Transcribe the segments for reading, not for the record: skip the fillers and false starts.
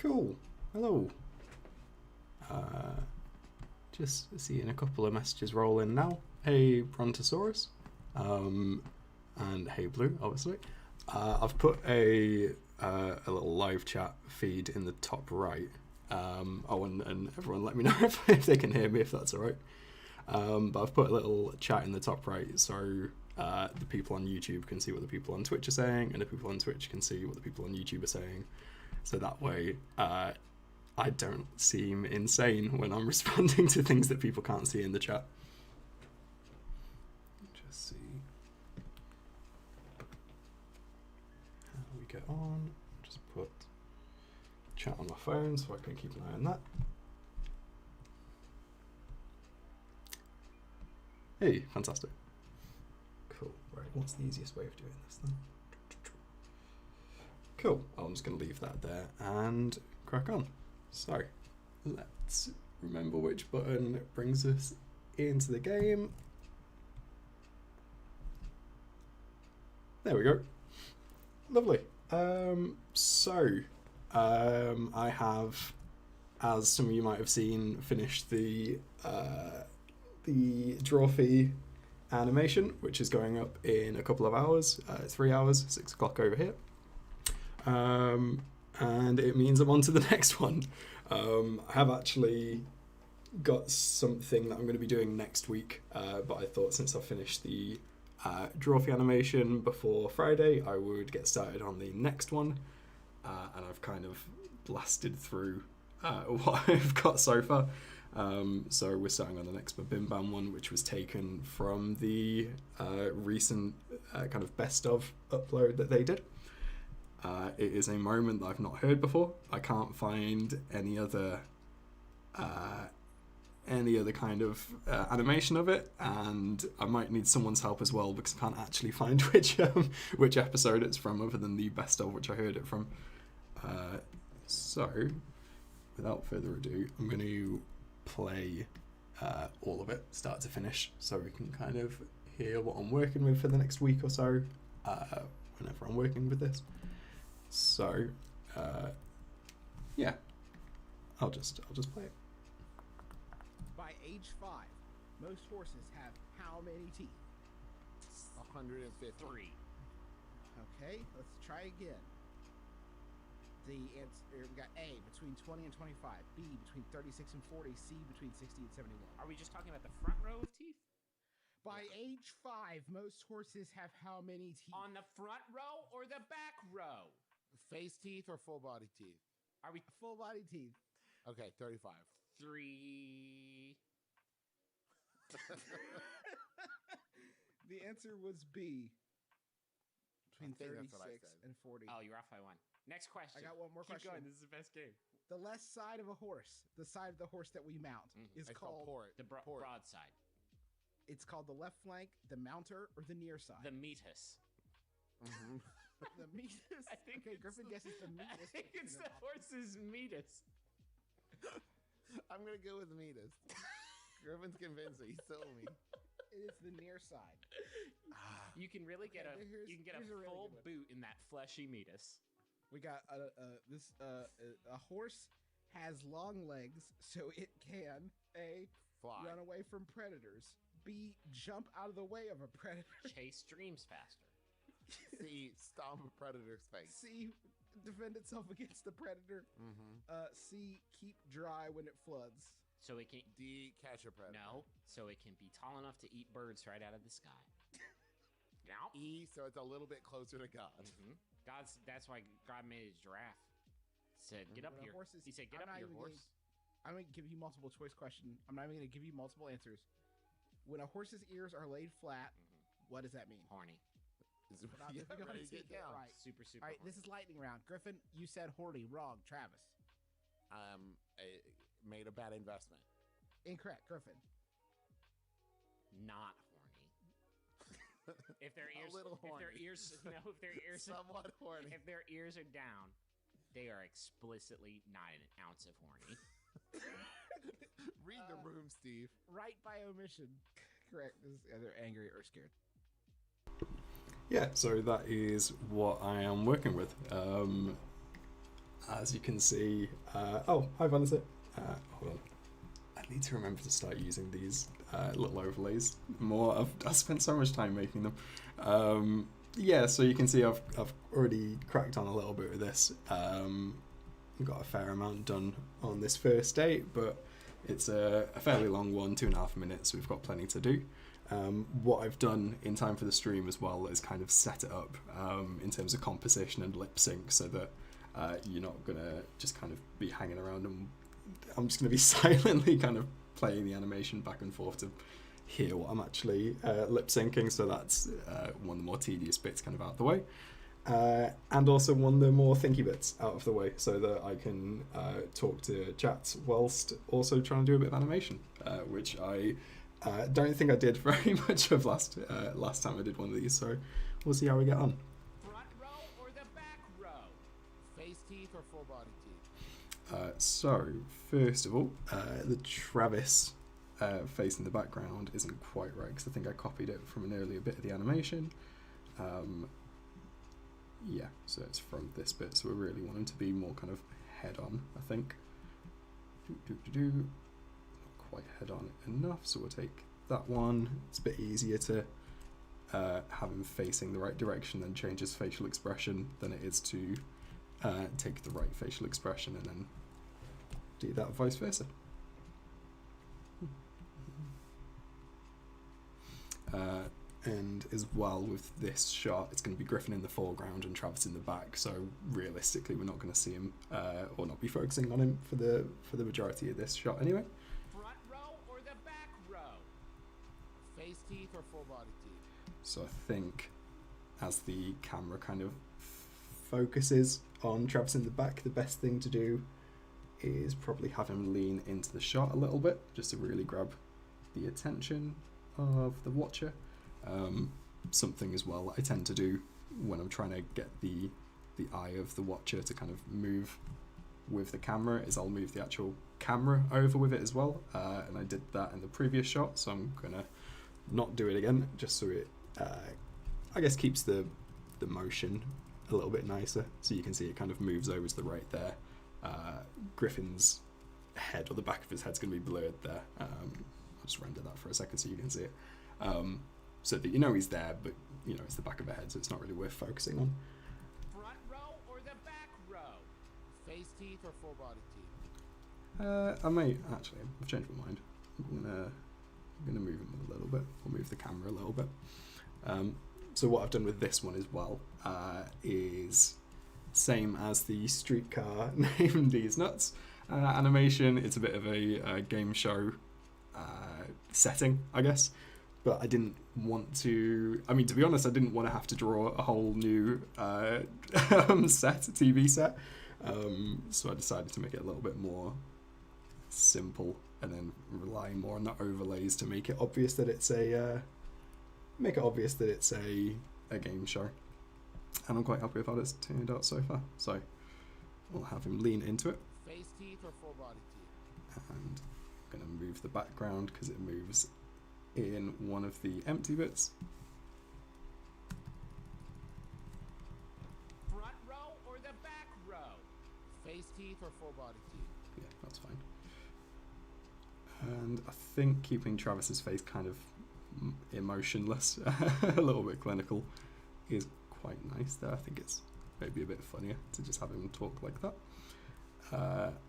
Cool. Hello. Just seeing a couple of messages roll in now. Hey, Brontosaurus. And hey, Blue, obviously. I've put a little live chat feed in the top right. And everyone let me know if they can hear me, if that's all right. But I've put a little chat in the top right so the people on YouTube can see what the people on Twitch are saying, and the people on Twitch can see what the people on YouTube are saying. So that way, I don't seem insane when I'm responding to things that people can't see in the chat. Just see how we get on. Just put chat on my phone so I can keep an eye on that. Hey, fantastic. Cool. Right, what's the easiest way of doing this then? Cool. I'm just going to leave that there and crack on. So, let's remember which button brings us into the game. There we go. Lovely. I have, as some of you might have seen, finished the Drawfee animation, which is going up in a couple of hours, 3 hours, 6 o'clock over here. And it means I'm on to the next one. I have actually got something that I'm going to be doing next week, but I thought since I finished the Drawfee animation before Friday, I would get started on the next one. And I've kind of blasted through what I've got so far. So we're starting on the next MBMBaM one, which was taken from the recent kind of best of upload that they did. It is a moment that I've not heard before. I can't find any other kind of animation of it, and I might need someone's help as well because I can't actually find which episode it's from other than the best of, which I heard it from. So without further ado, I'm going to play all of it start to finish so we can kind of hear what I'm working with for the next week or so whenever I'm working with this. So yeah, I'll just play it. By age 5, most horses have how many teeth? 153. Okay, let's try again. The answer, we got A, between 20 and 25, B, between 36 and 40, C, between 60 and 71. Are we just talking about the front row of teeth? By age 5, most horses have how many teeth? On the front row or the back row? Face teeth or full body teeth? Are we Full body teeth. Okay, 35. 3? The answer was B. Between I think that's what I 36 said. and 40. Oh, you're off by 1. Next question. I got one more Keep question. going. This is the best game. The left side of a horse, the side of the horse that we mount, is It's called port. The port. broadside. It's called the left flank, the mounter, or the near side. The meatus. Mhm. The meatus. I think Okay, it's Griffin guesses the I meatus. think it's the horse's meatus. I'm gonna go with meatus. Griffin's convinced me. He sold me. It is the near side. You can really get Okay, here's a a really full good one. boot in that fleshy meatus. We got a horse has long legs, so it can A, Fly. run away from predators, B, jump out of the way of a predator, Chase dreams faster. C. Stomp a predator's face. C, defend itself against the predator, Mm-hmm. C, keep dry when it floods. So it can D. Catch a predator. no. So it can be tall enough to eat birds right out of the sky. Now. E. So it's a little bit closer to God. That's why God made a giraffe. Said, get up When a here. horse is- He said, get I'm up not here, even horse. I'm going to give you multiple choice question. I'm not even going to give you multiple answers. When a horse's ears are laid flat, what does that mean? Horny. We're not Yeah, going ready to to get get it down. right. Super All right, horny. this is lightning round. Griffin, you said horny. Wrong. Travis. I made a bad investment. Incorrect. Griffin. Not horny. If their A ears, little if their horny. ears, no, if their ears, Somewhat horny. if their ears are down, they are explicitly not an ounce of horny. Read the room, Steve. Right by omission. Correct. This is either angry or scared. Yeah, so that is what I am working with. as you can see, oh, hi Vanessa. Hold on. I need to remember to start using these little overlays more. I've spent so much time making them. Yeah, so you can see I've already cracked on a little bit with this. Got a fair amount done on this first date, but it's a fairly long one, 2.5 minutes. We've got plenty to do. What I've done in time for the stream as well is kind of set it up in terms of composition and lip sync, so that you're not gonna just kind of be hanging around, and I'm just gonna be silently kind of playing the animation back and forth to hear what I'm actually lip syncing. So that's one of the more tedious bits kind of out of the way. And also one of the more thinky bits out of the way, so that I can talk to chat whilst also trying to do a bit of animation, which I don't think I did very much of last time I did one of these, so we'll see how we get on. Front row or the back row? Face teeth or full body teeth? So, first of all, the Travis face in the background isn't quite right, because I think I copied it from an earlier bit of the animation. Yeah, so it's from this bit, so we're really wanting to be more kind of head-on, I think. Not quite head-on enough, so we'll take that one. It's a bit easier to have him facing the right direction and change his facial expression than it is to take the right facial expression and then do that vice versa. And as well with this shot, it's going to be Griffin in the foreground and Travis in the back, so realistically we're not going to see him or not be focusing on him for the majority of this shot anyway. Front row or the back row? Face teeth or full body teeth? So I think as the camera kind of focuses on Travis in the back, the best thing to do is probably have him lean into the shot a little bit, just to really grab the attention of the watcher. Something as well I tend to do when I'm trying to get the eye of the watcher to kind of move with the camera is I'll move the actual camera over with it as well, and I did that in the previous shot, so I'm gonna not do it again, just so it I guess keeps the motion a little bit nicer. So you can see it kind of moves over to the right there. Griffin's head, or the back of his head's going to be blurred there. I'll just render that for a second so you can see it. So that you know he's there, but you know it's the back of the head, so it's not really worth focusing on. Front row or the back row? Face teeth or full body teeth? I may actually. I've changed my mind. I'm gonna move him a little bit, or move the camera a little bit. So what I've done with this one as well is same as the streetcar named These Nuts animation. It's a bit of a game show setting, I guess. But I didn't want to. I mean, to be honest, I didn't want to have to draw a whole new TV set. So I decided to make it a little bit more simple, and then rely more on the overlays to make it obvious that it's a game show. And I'm quite happy with how it's turned out so far. So we'll have him lean into it. Face teeth or full body teeth? And I'm going to move the background because it moves in one of the empty bits. Front row or the back row? Face teeth or full body teeth? Yeah, that's fine. And I think keeping Travis's face kind of emotionless, a little bit clinical, is quite nice there. I think it's maybe a bit funnier to just have him talk like that.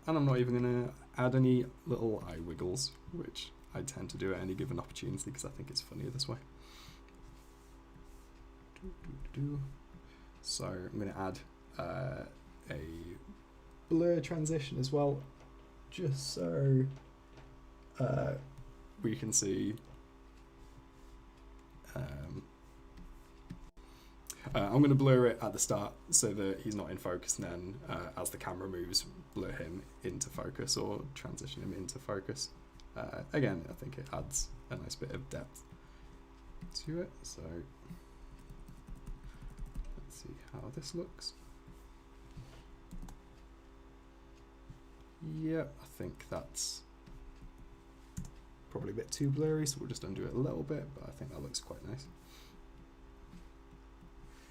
And I'm not even going to add any little eye wiggles, which I tend to do at any given opportunity because I think it's funnier this way. So I'm going to add a blur transition as well, just so we can see. I'm going to blur it at the start so that he's not in focus, and then as the camera moves, blur him into focus or transition him into focus. Again, I think it adds a nice bit of depth to it. So let's see how this looks. Yeah, I think that's probably a bit too blurry, so we'll just undo it a little bit, but I think that looks quite nice.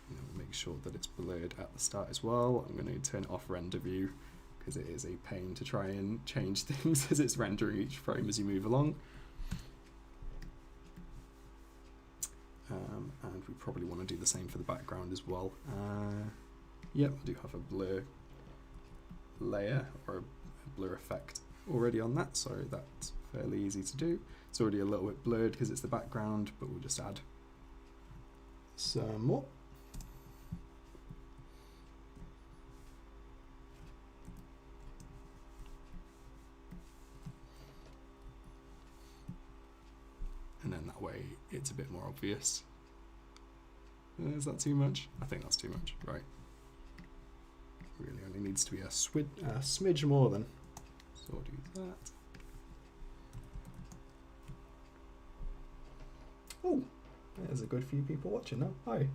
And then we'll make make sure that it's blurred at the start as well. I'm going to turn off render view because it is a pain to try and change things as it's rendering each frame as you move along. And we probably want to do the same for the background as well. Yep, I do have a blur layer or a blur effect already on that, so that's fairly easy to do. It's already a little bit blurred because it's the background, but we'll just add some more. And then that way it's a bit more obvious. Is that too much? I think that's too much, right. Really only needs to be a smidge more then. So I'll do that. Oh, there's a good few people watching now. Hi.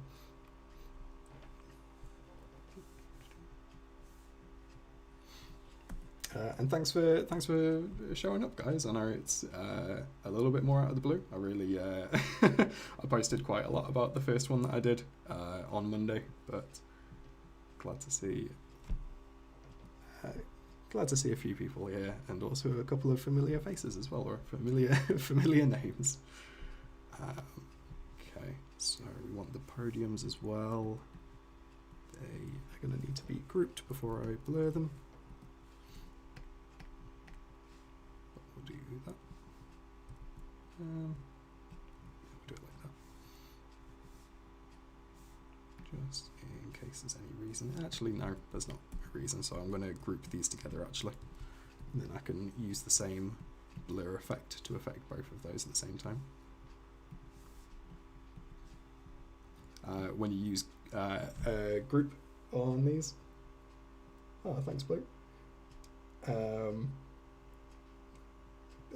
And thanks for showing up, guys. I know it's a little bit more out of the blue. I really I posted quite a lot about the first one that I did on Monday, but glad to see a few people here, and also a couple of familiar faces as well, or familiar names. Okay, so we want the podiums as well. They are going to need to be grouped before I blur them. We'll do that. We'll do it like that. Just in case there's any reason. Actually, no, there's not a reason, so I'm going to group these together actually. And then I can use the same blur effect to affect both of those at the same time. When you use a group on these. Oh, thanks, Blue.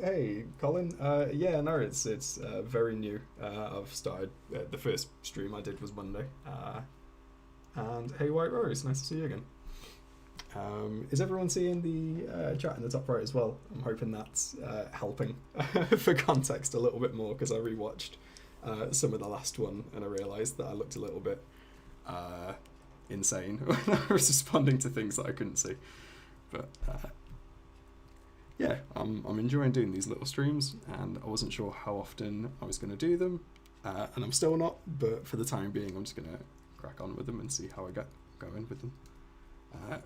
Hey, Colin. Yeah, no, it's very new. I've started. The first stream I did was Monday. And hey, White Rose, nice to see you again. Is everyone seeing the chat in the top right as well? I'm hoping that's helping for context a little bit more, because I rewatched some of the last one and I realised that I looked a little bit insane when I was responding to things that I couldn't see. But yeah, I'm enjoying doing these little streams, and I wasn't sure how often I was going to do them, and I'm still not, but for the time being I'm just going to crack on with them and see how I get going with them.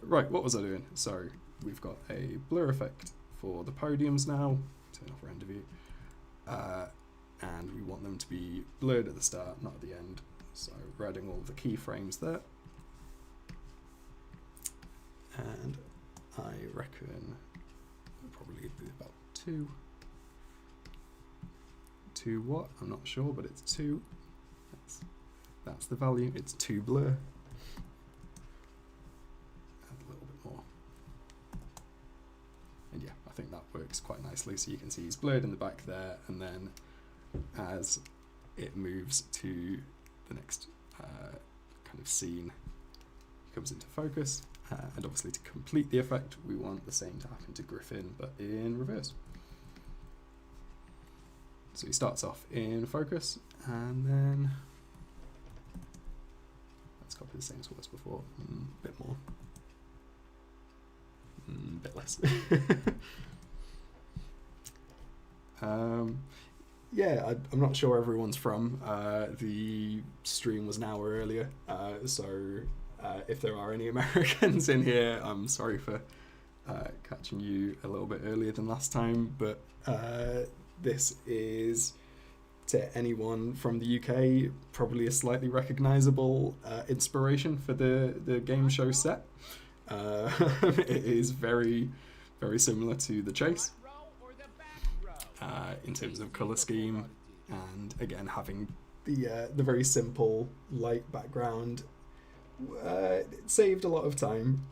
Right, what was I doing? So we've got a blur effect for the podiums now. Turn off render view. And we want them to be blurred at the start, not at the end. So we're adding all of the keyframes there. And I reckon we'll probably do about 2. 2 what? I'm not sure, but it's 2. That's the value. It's 2 blur. Add a little bit more. And yeah, I think that works quite nicely. So you can see he's blurred in the back there, and then as it moves to the next kind of scene, he comes into focus. And obviously to complete the effect, we want the same to happen to Griffin, but in reverse. So he starts off in focus, and then let's copy the same as it was before. A bit more. A bit less. Yeah, I'm not sure where everyone's from. The stream was an hour earlier, so if there are any Americans in here, I'm sorry for catching you a little bit earlier than last time, but this is, to anyone from the UK, probably a slightly recognisable inspiration for the game show set. It is very, very similar to The Chase in terms of colour scheme, and again having the very simple light background. It saved a lot of time,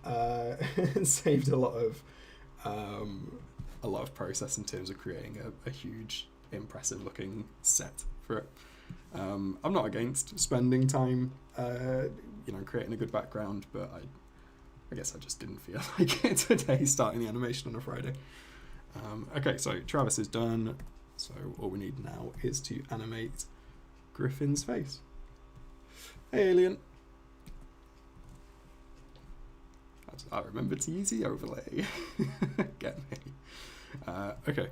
saved a lot of process in terms of creating a huge, impressive looking set for it. I'm not against spending time, creating a good background, but I guess I just didn't feel like it today, starting the animation on a Friday. Okay, so Travis is done, so all we need now is to animate Griffin's face. Hey, Alien. I remember to use the overlay. Get me. Okay.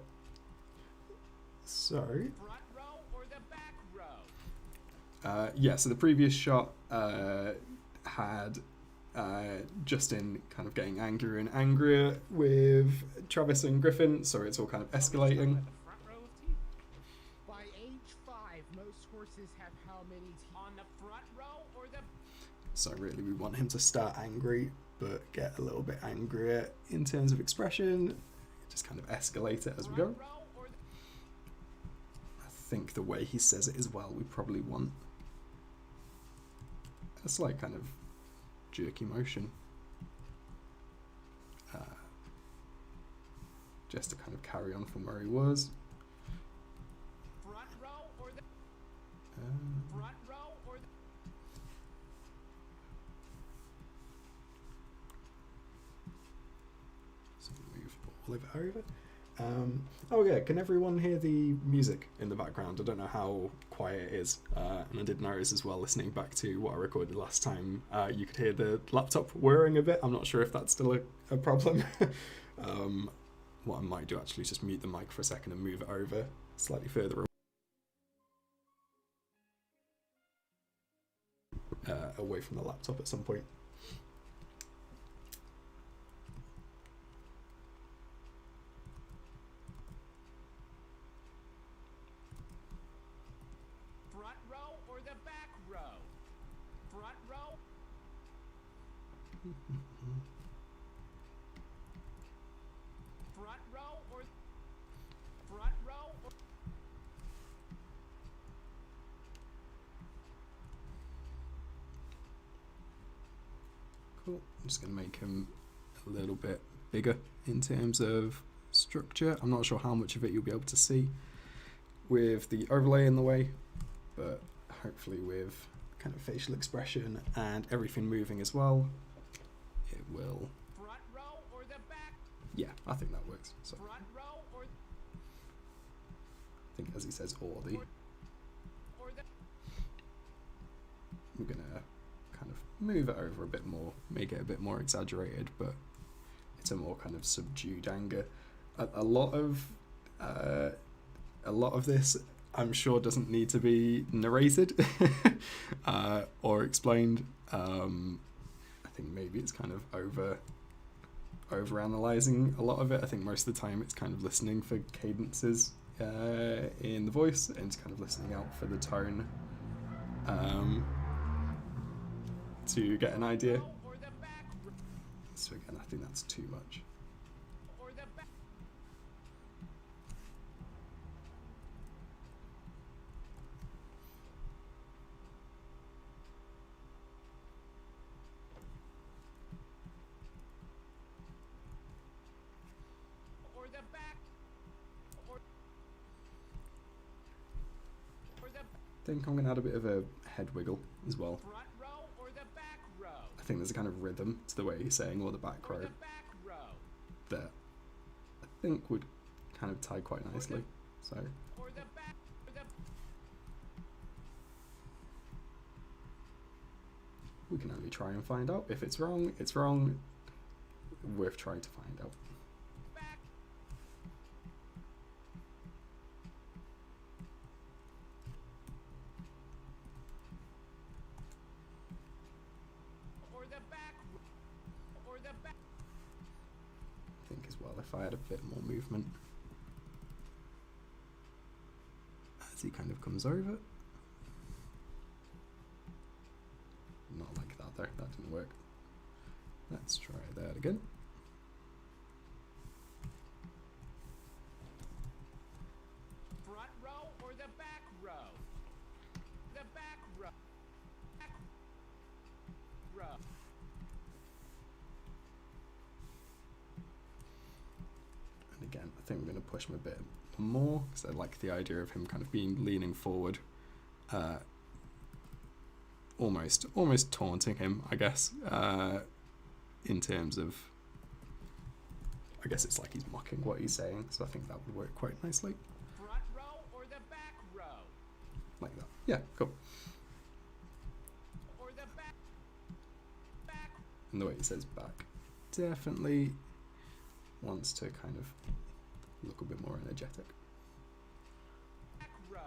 So. Front row or the back row? Yeah, so the previous shot had Justin kind of getting angrier and angrier with Travis and Griffin, so it's all kind of escalating. The front row of teeth? By age 5, most horses have how many teeth? On the front row or the So really we want him to start angry, but get a little bit angrier in terms of expression, just kind of escalate it as we go. front row or the I think the way he says it as well, we probably want a slight kind of jerky motion. Just to kind of carry on from where he was. front row or the front row or the So move all of it over. Oh yeah, can everyone hear the music in the background? I don't know how quiet it is, and I did notice as well, listening back to what I recorded last time, you could hear the laptop whirring a bit. I'm not sure if that's still a problem. What I might do actually is just mute the mic for a second and move it over slightly further away from the laptop at some point. front row or the back row? Front row? Front row or front row or Cool. I'm just going to make him a little bit bigger in terms of structure. I'm not sure how much of it you'll be able to see with the overlay in the way, but hopefully with kind of facial expression and everything moving as well, it will. front row or the back? Yeah, I think that works. So Front row or I think as he says, or the, the we're going to kind of move it over a bit more, make it a bit more exaggerated, but it's a more kind of subdued anger. A lot of this, I'm sure, doesn't need to be narrated or explained. I think maybe it's kind of over analyzing a lot of it. I think most of the time it's kind of listening for cadences in the voice and kind of listening out for the tone to get an idea. or the back row So again, I think that's too much. or the back or the back or the I think I'm going to add a bit of a head wiggle as well. front row or the back row? I think there's a kind of rhythm to the way he's saying or the back Or row the back row? that I think would kind of tie quite nicely. So Or the back or the we can only try and find out. If it's wrong, it's wrong. Worth trying to find out. back or the back or the back I think as well if I had a bit more movement as he kind of comes over. Not like that there, that didn't work. Let's try that again. front row or the back row? The back row. Back row. And again, I think we're going to push him a bit more because I like the idea of him kind of being leaning forward, almost taunting him, I guess, in terms of, I guess it's like he's mocking what he's saying, so I think that would work quite nicely, Front row or the back row? like that. Yeah, cool. Or the back back And the way he says back. definitely wants to kind of look a bit more energetic. Back row.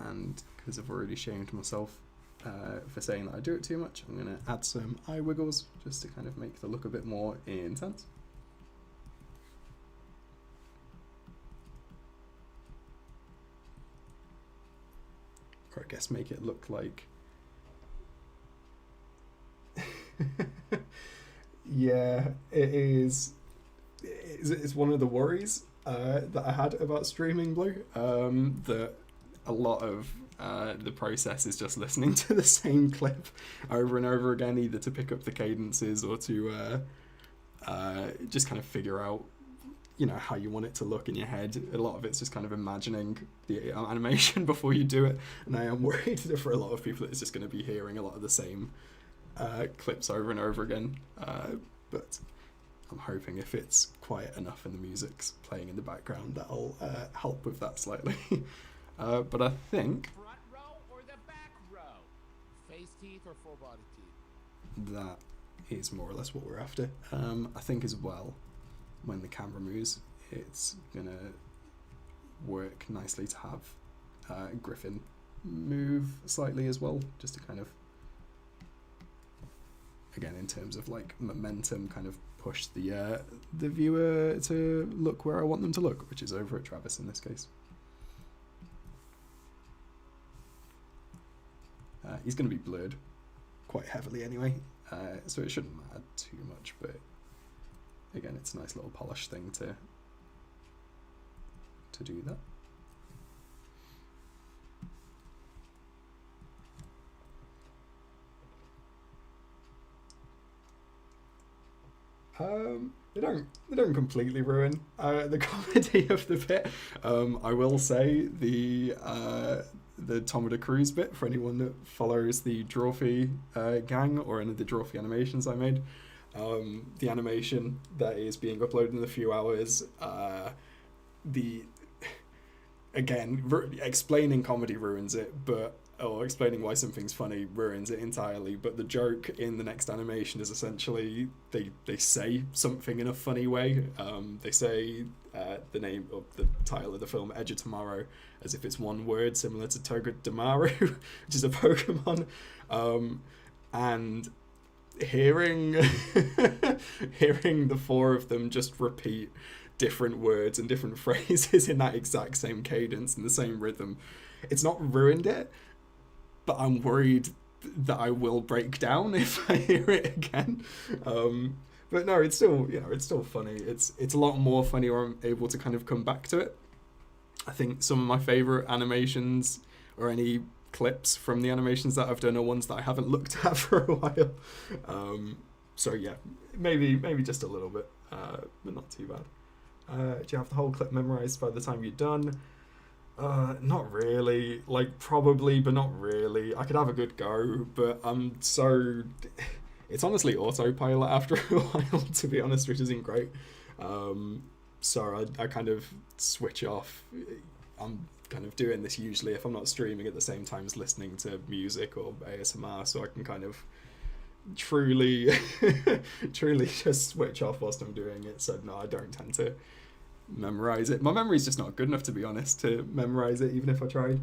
And because I've already shamed myself for saying that I do it too much, I'm going to add some eye wiggles just to kind of make the look a bit more intense. Or I guess make it look like... Yeah, it is. It's one of the worries that I had about streaming Blue, that a lot of the process is just listening to the same clip over and over again, either to pick up the cadences or to just kind of figure out, you know, how you want it to look in your head. A lot of it's just kind of imagining the animation before you do it, and I am worried that for a lot of people it's just going to be hearing a lot of the same clips over and over again, but I'm hoping if it's quiet enough and the music's playing in the background, that'll help with that slightly. But I think Front row or the back row? Face teeth or full body teeth? that is more or less what we're after. I think as well, when the camera moves, it's gonna work nicely to have Griffin move slightly as well, just to kind of, again, in terms of like momentum, kind of push the viewer to look where I want them to look, which is over at Travis in this case. He's going to be blurred quite heavily anyway, so it shouldn't matter too much, but again, it's a nice little polish thing to do that. They don't completely ruin the comedy of the bit. I will say the Tomada Cruise bit, for anyone that follows the Drawfee gang or any of the Drawfee animations I made, the animation that is being uploaded in a few hours, explaining comedy ruins it, or explaining why something's funny ruins it entirely, but the joke in the next animation is essentially they say something in a funny way. They say the name of the title of the film, Edge of Tomorrow, as if it's one word, similar to Togedemaru, which is a Pokemon. And hearing the four of them just repeat different words and different phrases in that exact same cadence and the same rhythm, it's not ruined it, but I'm worried that I will break down if I hear it again. But no, it's still, you know, it's still funny. It's a lot more funny when I'm able to kind of come back to it. I think some of my favorite animations or any clips from the animations that I've done are ones that I haven't looked at for a while. So yeah, maybe just a little bit, but not too bad. Do you have the whole clip memorized by the time you're done? Not really. Like, probably, but not really. I could have a good go, but it's honestly autopilot after a while, to be honest, which isn't great. So I kind of switch off. I'm kind of doing this usually if I'm not streaming at the same time as listening to music or ASMR, so I can kind of truly just switch off whilst I'm doing it. So no, I don't tend to memorize it. My memory's just not good enough, to be honest, to memorize it, even if I tried.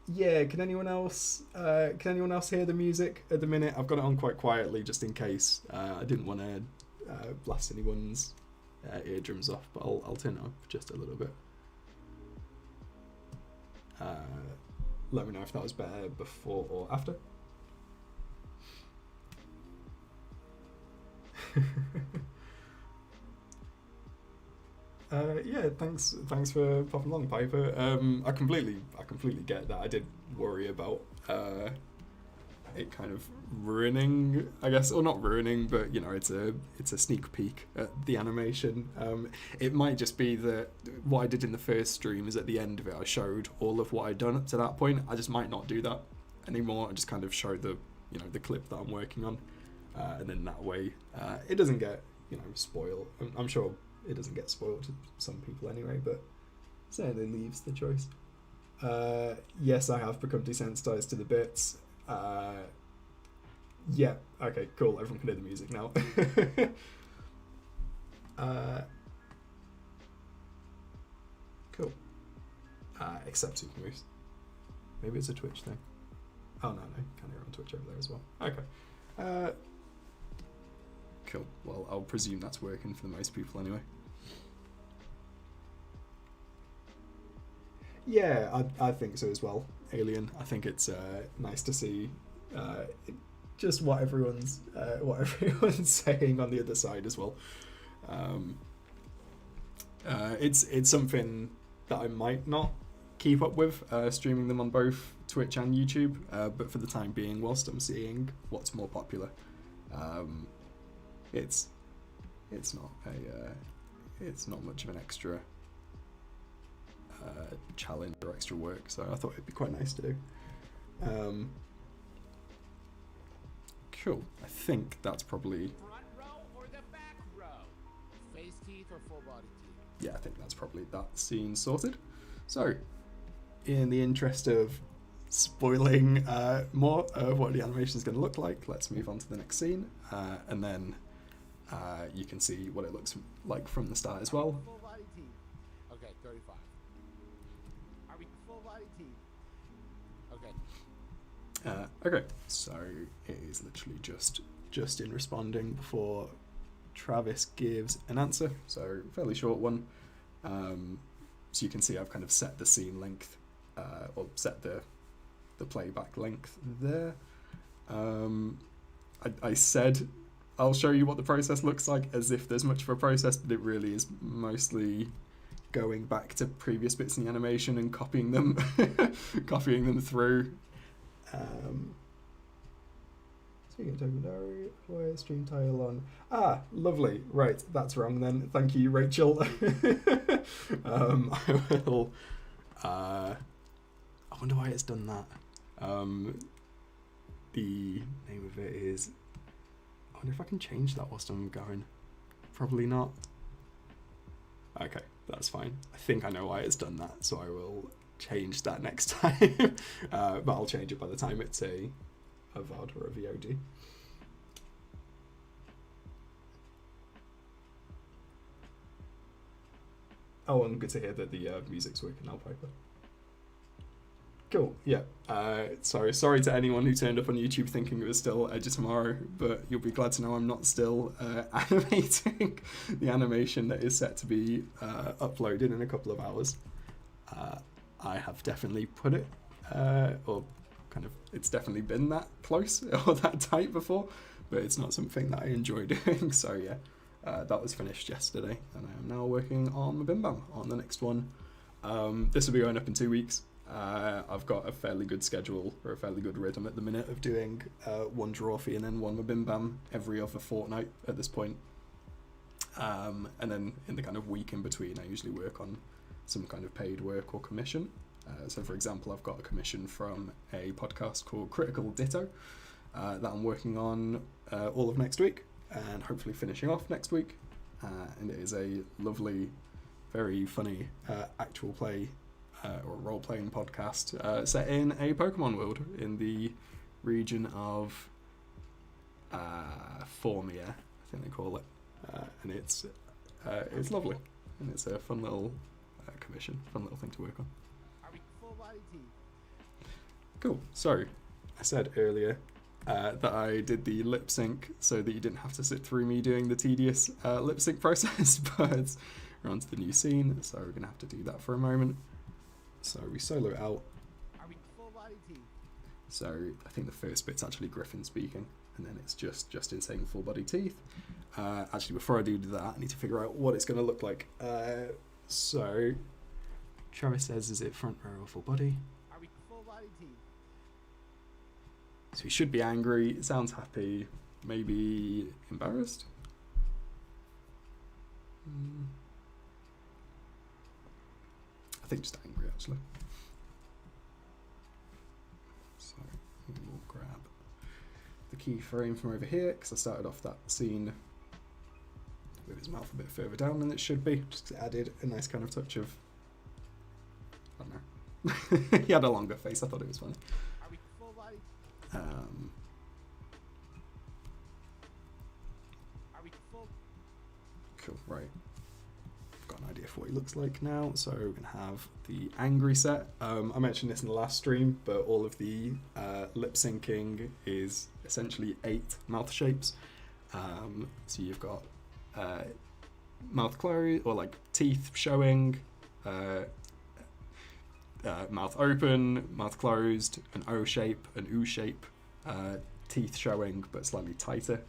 Yeah, can anyone else hear the music at the minute? I've got it on quite quietly just in case. I didn't want to blast anyone's eardrums off, but I'll turn it up just a little bit. Let me know if that was better before or after. Yeah, thanks for popping along, Piper. I completely get that. I did worry about it kind of ruining, I guess, or not ruining, but you know, it's a sneak peek at the animation. It might just be that what I did in the first stream is at the end of it I showed all of what I'd done up to that point. I just might not do that anymore. I just kind of show the clip that I'm working on, and then that way it doesn't get spoiled. I'm sure it doesn't get spoiled to some people anyway, but certainly leaves the choice. Yes, I have become desensitized to the bits. Yeah, okay, cool, everyone can hear the music now. Cool. Except Super Moose. Maybe it's a Twitch thing. Oh no, can hear on Twitch over there as well. Okay. Cool. Well, I'll presume that's working for the most people anyway. Yeah, I think so as well. Alien. I think it's nice to see just what everyone's saying on the other side as well. It's something that I might not keep up with, streaming them on both Twitch and YouTube, but for the time being, whilst I'm seeing what's more popular, it's not much of an extra challenge or extra work, so I thought it'd be quite nice to do. Cool. I think that's probably... Front row or the back row? Face teeth or full body teeth? Yeah, I think that's probably that scene sorted. So, in the interest of spoiling more of what the animation is going to look like, let's move on to the next scene, and then you can see what it looks like from the start as well. Full body teeth. Okay, 35. Are we full body teeth? Okay. Okay, so it is literally just in responding before Travis gives an answer, so fairly short one. So you can see I've kind of set the scene length, or set the playback length there. I said I'll show you what the process looks like as if there's much of a process, but it really is mostly going back to previous bits in the animation and copying them through. So you can type in why stream title on. Ah, lovely. Right, that's wrong then. Thank you, Rachel. I will. I wonder why it's done that. The name of it is. I wonder if I can change that whilst I'm going. Probably not. Okay, that's fine. I think I know why it's done that, so I will change that next time. But I'll change it by the time it's a VOD or a VOD. Oh, and good to hear that the music's working now, Piper. Cool, yeah. Sorry to anyone who turned up on YouTube thinking it was still Edge of Tomorrow, but you'll be glad to know I'm not still animating the animation that is set to be uploaded in a couple of hours. I have definitely put it, or kind of, it's definitely been that close or that tight before, but it's not something that I enjoy doing, so yeah. That was finished yesterday, and I am now working on MBMBaM on the next one. This will be going up in 2 weeks. I've got a fairly good schedule, or a fairly good rhythm at the minute of doing one Drawfee and then one MBMBaM every other fortnight at this point. And then in the kind of week in between, I usually work on some kind of paid work or commission. So for example, I've got a commission from a podcast called Critical Ditto that I'm working on all of next week, and hopefully finishing off next week. And it is a lovely, very funny actual play or role-playing podcast set in a Pokemon world in the region of Formia, I think they call it. And it's lovely, and it's a fun little commission, fun little thing to work on. Are we full body teeth? Cool. So, I said earlier that I did the lip sync so that you didn't have to sit through me doing the tedious lip sync process, but we're on to the new scene, so we're going to have to do that for a moment. So we solo it out. Are we full body teeth? So I think the first bit's actually Griffin speaking, and then it's just Justin saying full body teeth. Actually, before I do that, I need to figure out what it's going to look like. So Travis says, is it front row or full body? Are we full body teeth? So he should be angry, sounds happy, maybe embarrassed? I think just angry, actually. So we'll grab the keyframe from over here, because I started off that scene with his mouth a bit further down than it should be. Just added a nice kind of touch of, I don't know. He had a longer face. I thought it was funny. Are we full body? Are we full? Cool, right. I've got an idea for what he looks like now. So we're going to have the angry set. I mentioned this in the last stream, but all of the lip syncing is essentially 8 mouth shapes. So you've got mouth closed, or like teeth showing, mouth open, mouth closed, an O shape, an U shape, teeth showing but slightly tighter,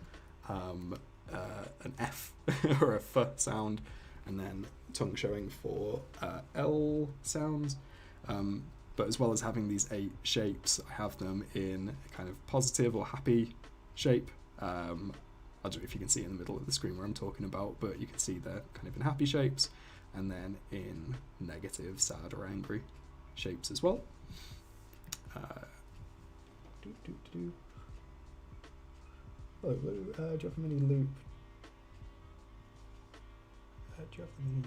an F or a F sound, and then tongue showing for L sounds. But as well as having these 8 shapes, I have them in a kind of positive or happy shape. I don't know if you can see in the middle of the screen where I'm talking about, but you can see they're kind of in happy shapes, and then in negative, sad, or angry shapes as well. Oh, do you have a mini loop? Do you have the mini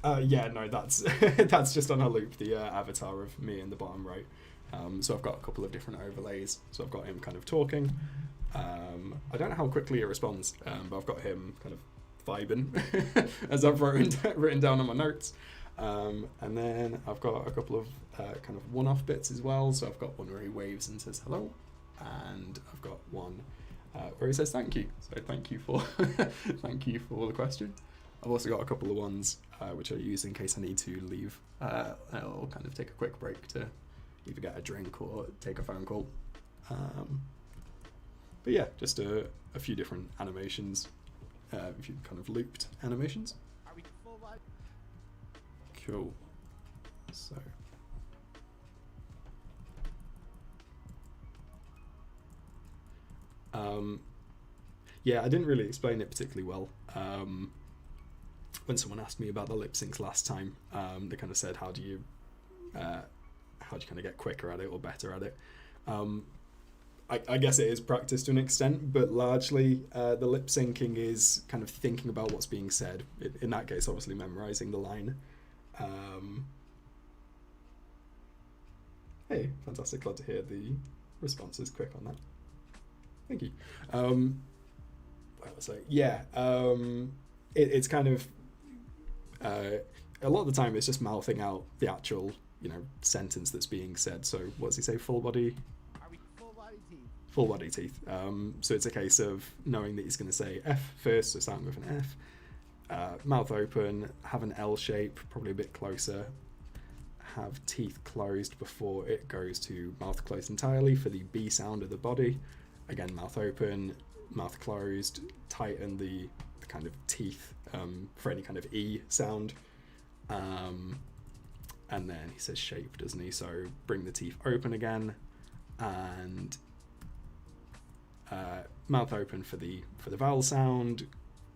have? Yeah, no, that's that's just on a loop, the avatar of me in the bottom right. So I've got a couple of different overlays. So I've got him kind of talking. I don't know how quickly it responds, but I've got him kind of vibing as I've written down on my notes. And then I've got a couple of kind of one-off bits as well. So I've got one where he waves and says hello, and I've got one where he says thank you. So thank you for thank you for the question. I've also got a couple of ones which I use in case I need to leave. I'll kind of take a quick break to either get a drink or take a phone call. But yeah, just a few different animations, a few kind of looped animations. Are we full body? Cool. So. Yeah, I didn't really explain it particularly well. When someone asked me about the lip syncs last time, they kind of said, how do you kind of get quicker at it or better at it? I guess it is practice to an extent, but largely the lip syncing is kind of thinking about what's being said. In that case, obviously memorizing the line. Hey, fantastic. Glad to hear the responses quick on that. Thank you. What was I? Yeah, it's kind of a lot of the time it's just mouthing out the actual sentence that's being said. So what does he say? Full body. Are we full body teeth? Full body teeth. So it's a case of knowing that he's going to say F first, so starting with an F. Mouth open, have an L shape, probably a bit closer. Have teeth closed before it goes to mouth closed entirely for the B sound of the body. Again, mouth open, mouth closed, tighten the kind of teeth for any kind of E sound. And then he says shape, doesn't he? So bring the teeth open again, and mouth open for the vowel sound.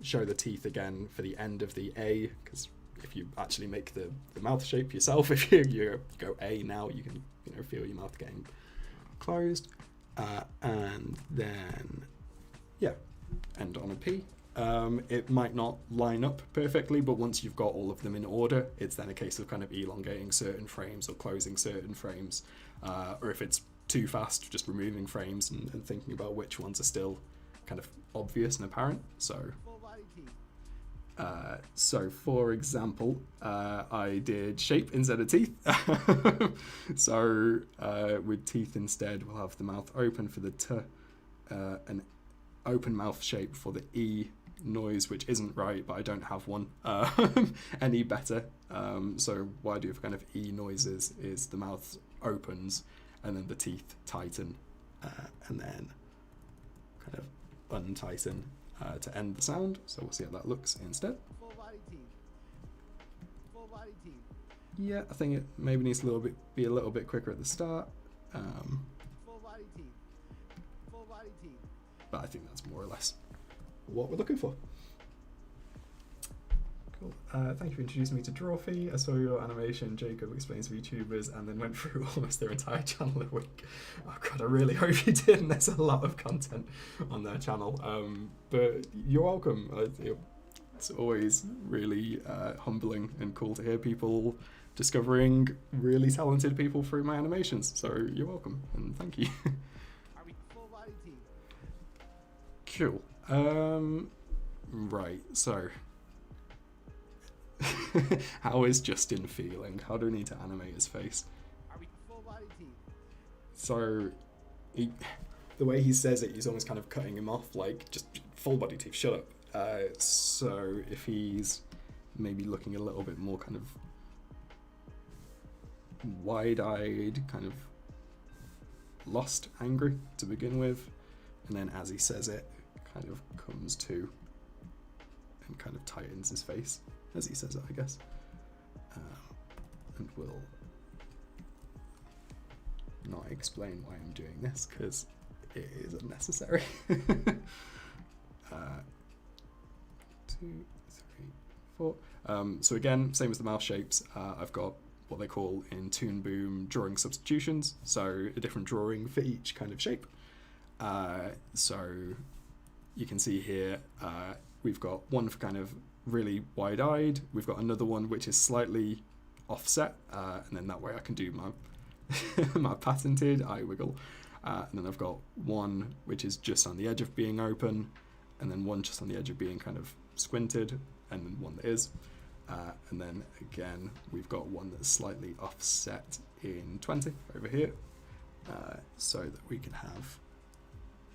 Show the teeth again for the end of the A, because if you actually make the mouth shape yourself, if you go A now, you can feel your mouth getting closed. And then, yeah, end on a P. It might not line up perfectly, but once you've got all of them in order, it's then a case of kind of elongating certain frames or closing certain frames. Or if it's too fast, just removing frames and thinking about which ones are still kind of obvious and apparent. So, so for example, I did shape instead of teeth. So with teeth instead, we'll have the mouth open for the T, an open mouth shape for the E noise, which isn't right, but I don't have one any better. So what I do for kind of E noises is the mouth opens and then the teeth tighten and then kind of untighten to end the sound. So we'll see how that looks instead. Full body teeth. Full body teeth. Yeah, I think it maybe needs to be a little bit quicker at the start. Full body teeth. Full body teeth. But I think that's more or less what we're looking for. Cool. Thank you for introducing me to Drawfee. I saw your animation, Jacob explains VTubers, and then went through almost their entire channel in a week. Oh god, I really hope you did. And there's a lot of content on their channel. But you're welcome. It's always really humbling and cool to hear people discovering really talented people through my animations. So you're welcome, and thank you. Are we full body teeth? Cool. Right, so how is Justin feeling? How do we need to animate his face? Are we full body teeth? So the way he says it, he's almost kind of cutting him off, like, just full body teeth, shut up. So if he's maybe looking a little bit more kind of wide-eyed, kind of lost, angry to begin with, and then as he says it, kind of comes to and kind of tightens his face as he says it, I guess. And we'll not explain why I'm doing this because it is unnecessary. 2, 3, 4. So again, same as the mouse shapes, I've got what they call in Toon Boom drawing substitutions, so a different drawing for each kind of shape. So you can see here we've got one for kind of really wide-eyed, we've got another one which is slightly offset, and then that way I can do my my patented eye wiggle, and then I've got one which is just on the edge of being open, and then one just on the edge of being kind of squinted, and then one that is, and then again we've got one that's slightly offset in 20 over here, so that we can have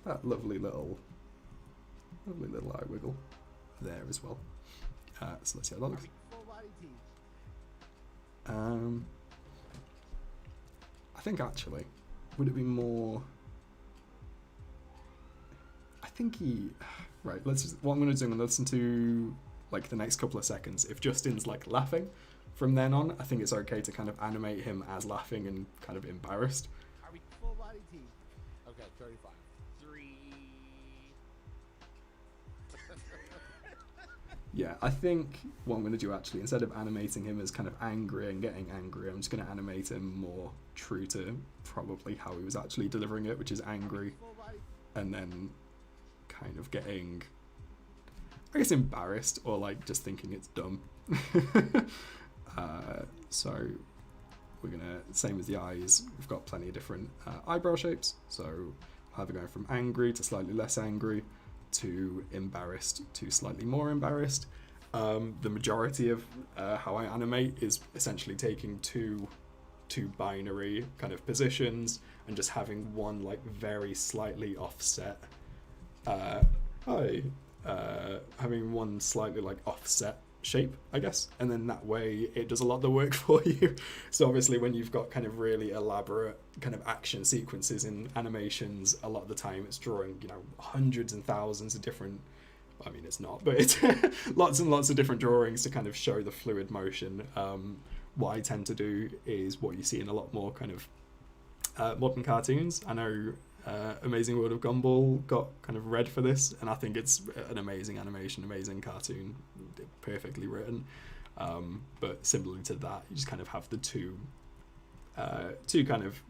that lovely little eye wiggle there as well. So let's see how that looks. Full body teeth. I think actually, would it be more? I think right. Let's just, what I'm going to do, I'm going to listen to like the next couple of seconds. If Justin's like laughing from then on, I think it's okay to kind of animate him as laughing and kind of embarrassed. Are we full body teeth? Okay, 35. 3. Yeah, I think what I'm going to do actually, instead of animating him as kind of angry and getting angry, I'm just going to animate him more true to probably how he was actually delivering it, which is angry, Full body. and then kind of getting, I guess, embarrassed or like just thinking it's dumb. So we're going to, same as the eyes, we've got plenty of different eyebrow shapes, so either going from angry to slightly less angry, to embarrassed to slightly more embarrassed. The majority of how I animate is essentially taking two binary kind of positions and just having one like very slightly offset having one slightly like offset shape, I guess, and then that way it does a lot of the work for you. So obviously when you've got kind of really elaborate kind of action sequences in animations, a lot of the time it's drawing, you know, hundreds and thousands of different, I mean it's not, but it's lots and lots of different drawings to kind of show the fluid motion. What I tend to do is what you see in a lot more kind of modern cartoons. I know Amazing World of Gumball got kind of red for this, and I think it's an amazing animation, amazing cartoon, perfectly written. But similarly to that, you just kind of have the two kind of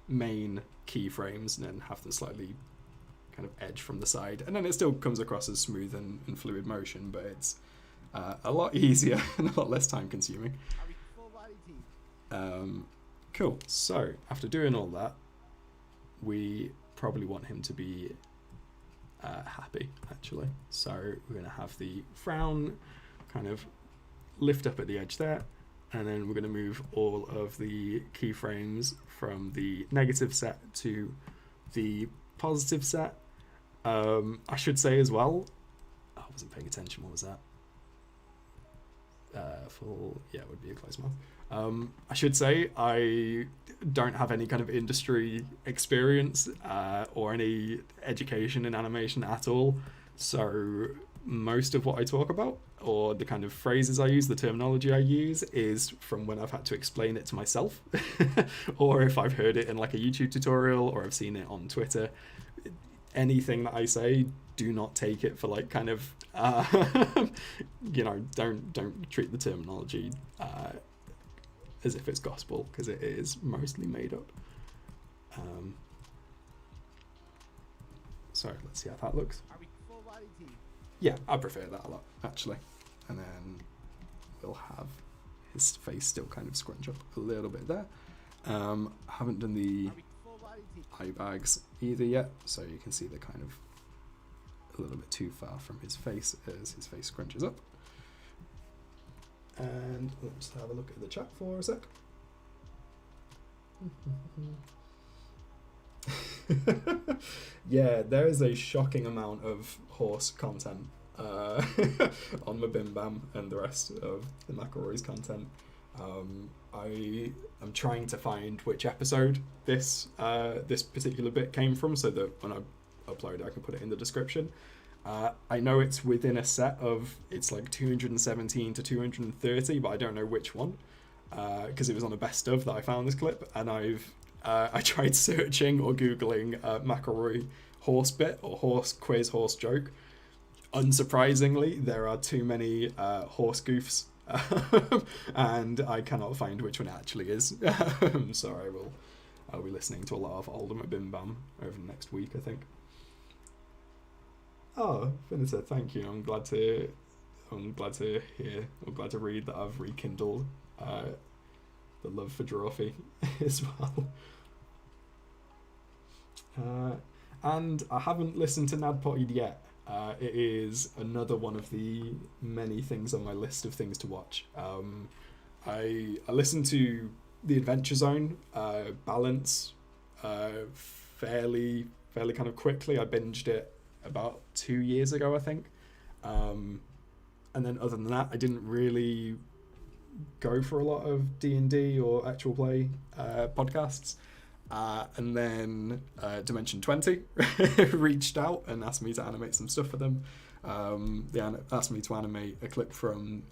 main keyframes, and then have them slightly kind of edge from the side, and then it still comes across as smooth and fluid motion, but it's a lot easier and a lot less time consuming. Are we full body teeth? Cool. So after doing all that, we probably want him to be happy, actually. So we're going to have the frown kind of lift up at the edge there, and then we're going to move all of the keyframes from the negative set to the positive set. I should say as well, I wasn't paying attention, what was that? Full, yeah, it would be a closed mouth. I should say I don't have any kind of industry experience or any education in animation at all, so most of what I talk about, or the kind of phrases I use, the terminology I use, is from when I've had to explain it to myself or if I've heard it in like a YouTube tutorial or I've seen it on Twitter. anything that I say, do not take it for like kind of you know, don't treat the terminology as if it's gospel, because it is mostly made up. So let's see how that looks. Are we full body teeth? Yeah, I prefer that a lot, actually. And then we'll have his face still kind of scrunch up a little bit there. I haven't done the Are we full body teeth? eye bags either yet, so you can see they're kind of a little bit too far from his face as his face scrunches up. And let's have a look at the chat for a sec. Yeah, there is a shocking amount of horse content on MBMBaM and the rest of the McElroy's content. I am trying to find which episode this particular bit came from, so that when I upload it, I can put it in the description. I know it's within a set of, it's like 217 to 230, but I don't know which one, because it was on a best of that I found this clip, and I tried searching or googling McElroy horse bit or horse quiz horse joke. Unsurprisingly, there are too many horse goofs, and I cannot find which one it actually is. So I'll be listening to a lot of older MBMBaM over the next week, I think. Oh, Finita, thank you. I'm glad to hear, I'm glad to read that I've rekindled the love for Drawfee as well. And I haven't listened to Nadpotted yet. It is another one of the many things on my list of things to watch. I listened to The Adventure Zone, Balance, fairly kind of quickly. I binged it about 2 years ago, I think. And then other than that, I didn't really go for a lot of D&D or actual play podcasts. And then Dimension 20 reached out and asked me to animate some stuff for them. They asked me to animate a clip from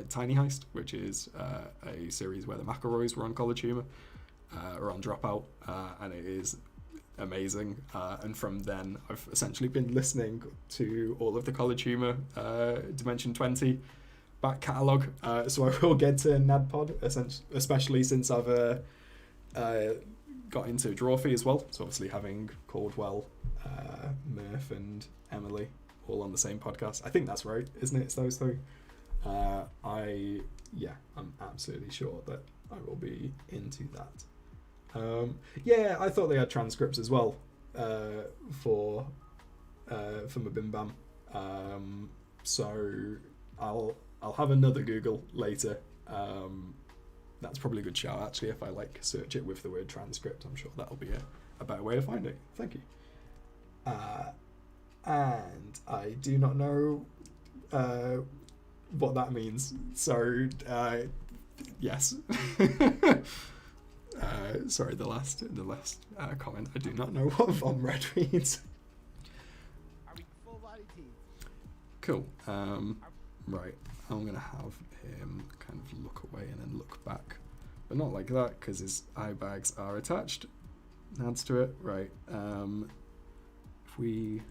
Tiny Heist, which is a series where the McElroys were on College Humor, or on Dropout, and it is amazing. And from then, I've essentially been listening to all of the College Humor Dimension 20 back catalogue. So I will get to NADPod, especially since I've got into Drawfee as well. So obviously having Caldwell, Murph and Emily all on the same podcast. I think that's right, isn't it? It's those three. I'm absolutely sure that I will be into that. Yeah, I thought they had transcripts as well for MBMBaM. So I'll have another Google later. That's probably a good shout, actually. If I like search it with the word transcript, I'm sure that'll be a better way to find it. Thank you. And I do not know what that means. So yes. Sorry, the last comment. I do not know what VomRed means. Are we full body teeth? Cool. Right. I'm gonna have him kind of look away and then look back, but not like that because his eye bags are attached. Adds to it. Right. If we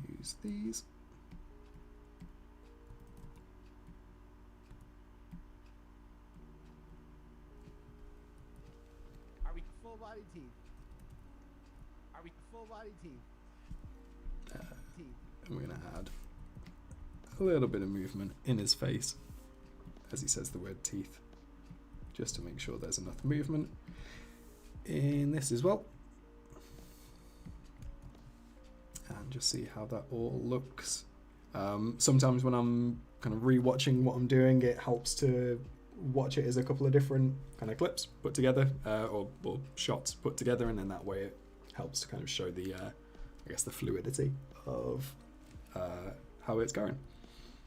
use these. Are we full body teeth? Are we full body teeth? Teeth. And we're gonna add a little bit of movement in his face as he says the word teeth, just to make sure there's enough movement in this as well. And just see how that all looks. Sometimes when I'm kind of rewatching what I'm doing, it helps to watch it as a couple of different kind of clips put together, or shots put together, and then that way it helps to kind of show the I guess the fluidity of how it's going.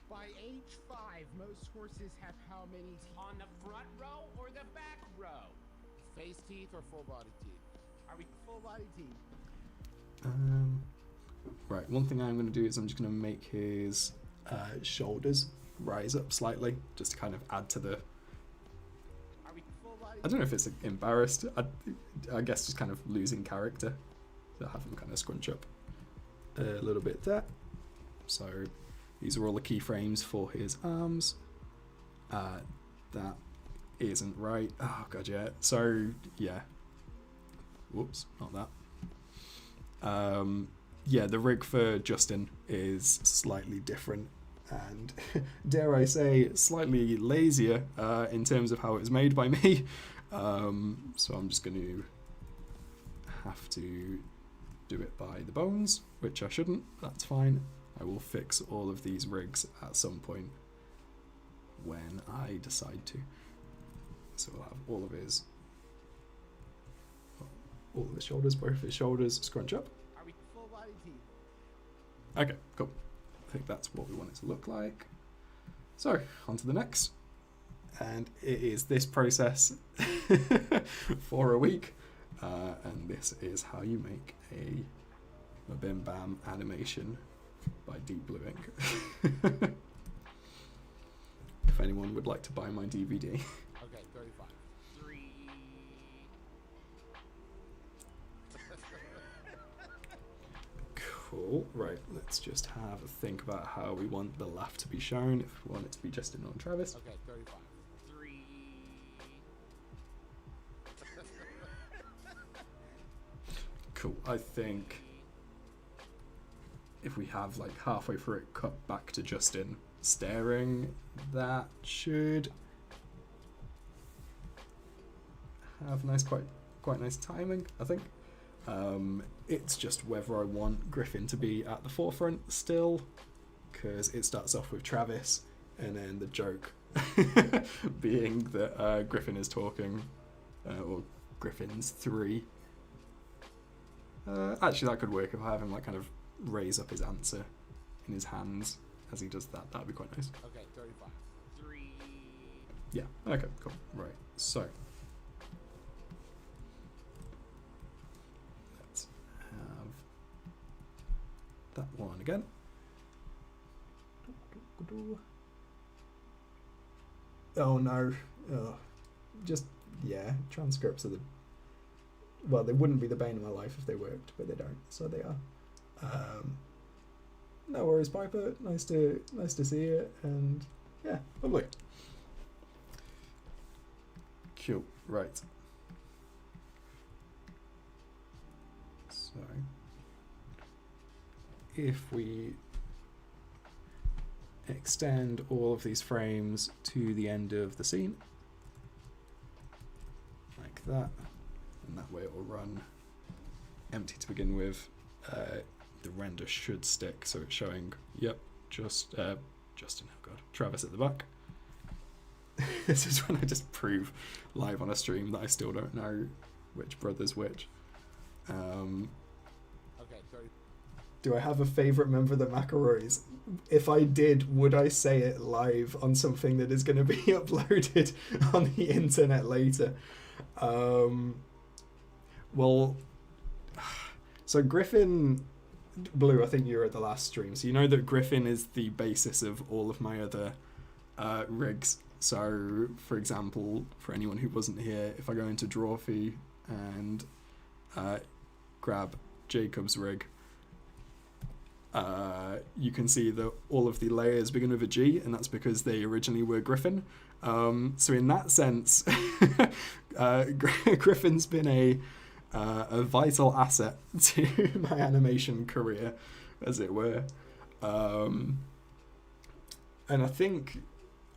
By age 5, most horses have how many teeth? On the front row or the back row? Face teeth or full body teeth? Are we full body teeth? Right, one thing I'm going to do is I'm just going to make his shoulders rise up slightly, just to kind of add to the... Are we full body I don't know if it's embarrassed. I guess just kind of losing character. to have them kind of scrunch up a little bit there. So these are all the keyframes for his arms. That isn't right. Oh god, yeah. So yeah. Whoops, not that. Yeah, the rig for Justin is slightly different and, dare I say, slightly lazier in terms of how it was made by me. So I'm just going to have to do it by the bones, which I shouldn't. That's fine. I will fix all of these rigs at some point when I decide to. So we'll have all of his shoulders, both of his shoulders scrunch up. Are we full body teeth? Okay, cool. I think that's what we want it to look like. So, on to the next. And it is this process for a week. And this is how you make a MBMBaM animation by DeeperBlueInk. If anyone would like to buy my DVD. Okay, 35. 3. Cool. Right, let's just have a think about how we want the laugh to be shown. If we want it to be Justin or Travis. Okay, 35. 3. Cool. I think if we have like halfway through it cut back to Justin staring, that should have nice, quite nice timing, I think. It's just whether I want Griffin to be at the forefront still, because it starts off with Travis, and then the joke being that Griffin is talking, or Griffin's 3. Actually, that could work if I have him like kind of raise up his answer in his hands as he does that. That'd be quite nice. Okay, 35. 3. Yeah. Okay. Cool. Right. So let's have that one again. Oh no. Oh. Just yeah. Transcripts are the. Well, they wouldn't be the bane of my life if they worked, but they don't, so they are. No worries, Piper. Nice to see you, and yeah, lovely. Cool. Right. So, if we extend all of these frames to the end of the scene, like that. And that way it will run empty to begin with. The render should stick, so it's showing, yep, Justin, oh god, Travis at the back. This is when I just prove live on a stream that I still don't know which brother's which. Okay, 30. Do I have a favourite member of the McElroys? If I did, would I say it live on something that is going to be uploaded on the internet later? Well, so Griffin, Blue, I think you were at the last stream, so you know that Griffin is the basis of all of my other rigs. So, for example, for anyone who wasn't here, if I go into Drawfee and grab Jacob's rig, you can see that all of the layers begin with a G, and that's because they originally were Griffin. So in that sense, Griffin's been a vital asset to my animation career, as it were. And I think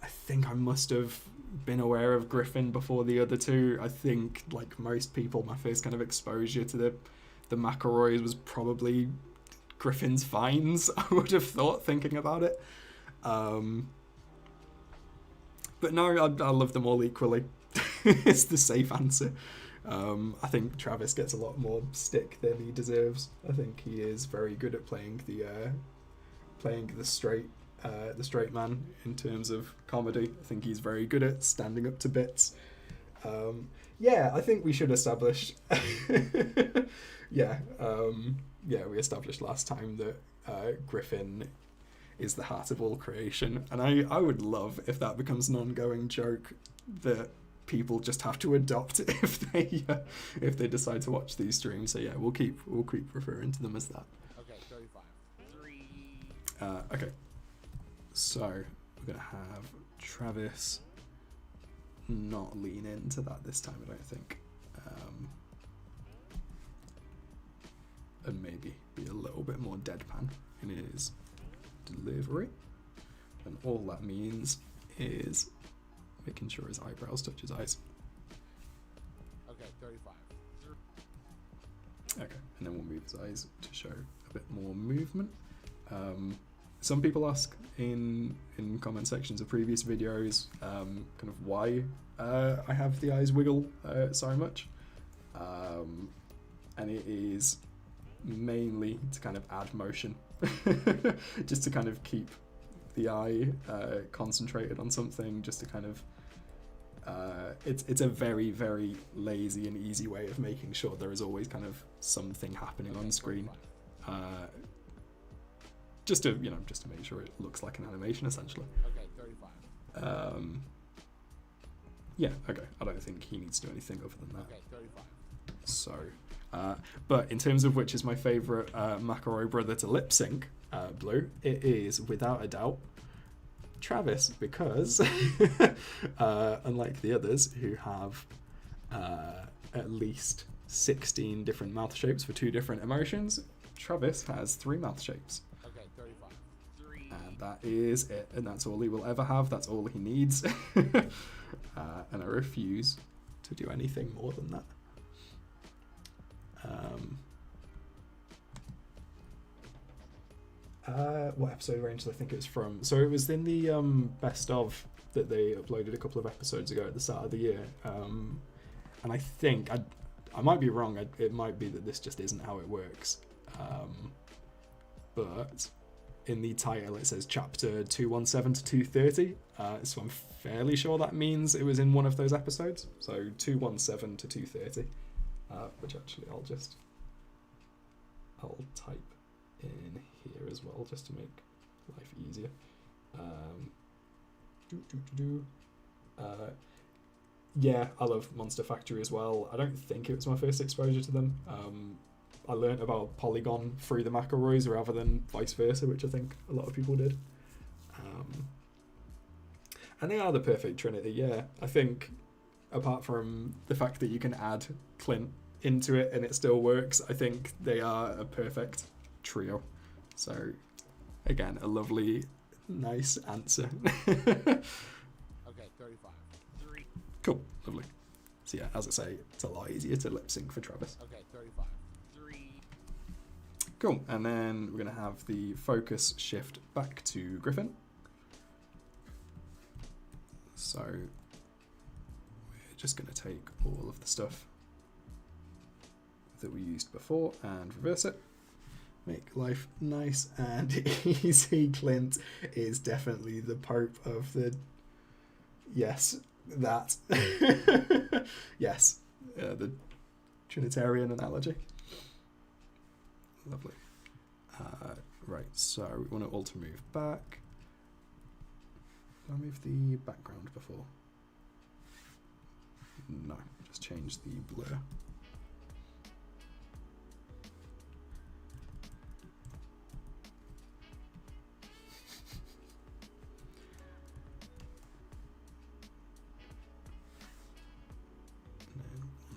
I must have been aware of Griffin before the other two. I think, like most people, my first kind of exposure to the McElroys was probably Griffin's Vines, I would have thought, thinking about it. But no, I love them all equally. It's the safe answer. I think Travis gets a lot more stick than he deserves. I think he is very good at playing the straight man in terms of comedy. I think he's very good at standing up to bits. Yeah, I think we should establish. We established last time that Griffin is the heart of all creation, and I would love if that becomes an ongoing joke that people just have to adopt if they decide to watch these streams. So yeah, we'll keep referring to them as that. Okay, 35. 3. Okay, so we're gonna have Travis not lean into that this time, I don't think, and maybe be a little bit more deadpan in his delivery, and all that means is making sure his eyebrows touch his eyes. Okay, 35. Okay, and then we'll move his eyes to show a bit more movement. Some people ask in comment sections of previous videos kind of why I have the eyes wiggle so much, and it is mainly to kind of add motion, just to kind of keep the eye concentrated on something, just to kind of it's a very, very lazy and easy way of making sure there is always kind of something happening on screen, just to make sure it looks like an animation essentially. Okay, 35. Yeah, okay, I don't think he needs to do anything other than that. Okay, 35. So but in terms of which is my favorite McElroy brother to lip sync, Blue, it is without a doubt Travis, because unlike the others who have at least 16 different mouth shapes for 2 different emotions, Travis has 3 mouth shapes. Okay, 35. 3. And that is it, and that's all he will ever have, that's all he needs. And I refuse to do anything more than that. What episode range did I think it was from? So it was in the best of that they uploaded a couple of episodes ago at the start of the year, and I think I might be wrong. It might be that this just isn't how it works, but in the title it says chapter 217 to 230, so I'm fairly sure that means it was in one of those episodes. So 217 to 230, which actually I'll type in here as well, just to make life easier. Yeah, I love Monster Factory as well. I don't think it was my first exposure to them. I learnt about Polygon through the McElroys rather than vice versa, which I think a lot of people did. And they are the perfect trinity, yeah. I think apart from the fact that you can add Clint into it and it still works, I think they are a perfect trio. So again, a lovely, nice answer. Okay, 35. 3. Cool, lovely. So yeah, as I say, it's a lot easier to lip sync for Travis. Okay, 35. 3. Cool, and then we're gonna have the focus shift back to Griffin. So we're just gonna take all of the stuff that we used before and reverse it. Make life nice and easy. Clint is definitely the Pope of the... Yes, that. Yes, the Trinitarian analogy. Lovely. Right, so we want to alter move back. Did I move the background before? No, just change the blur.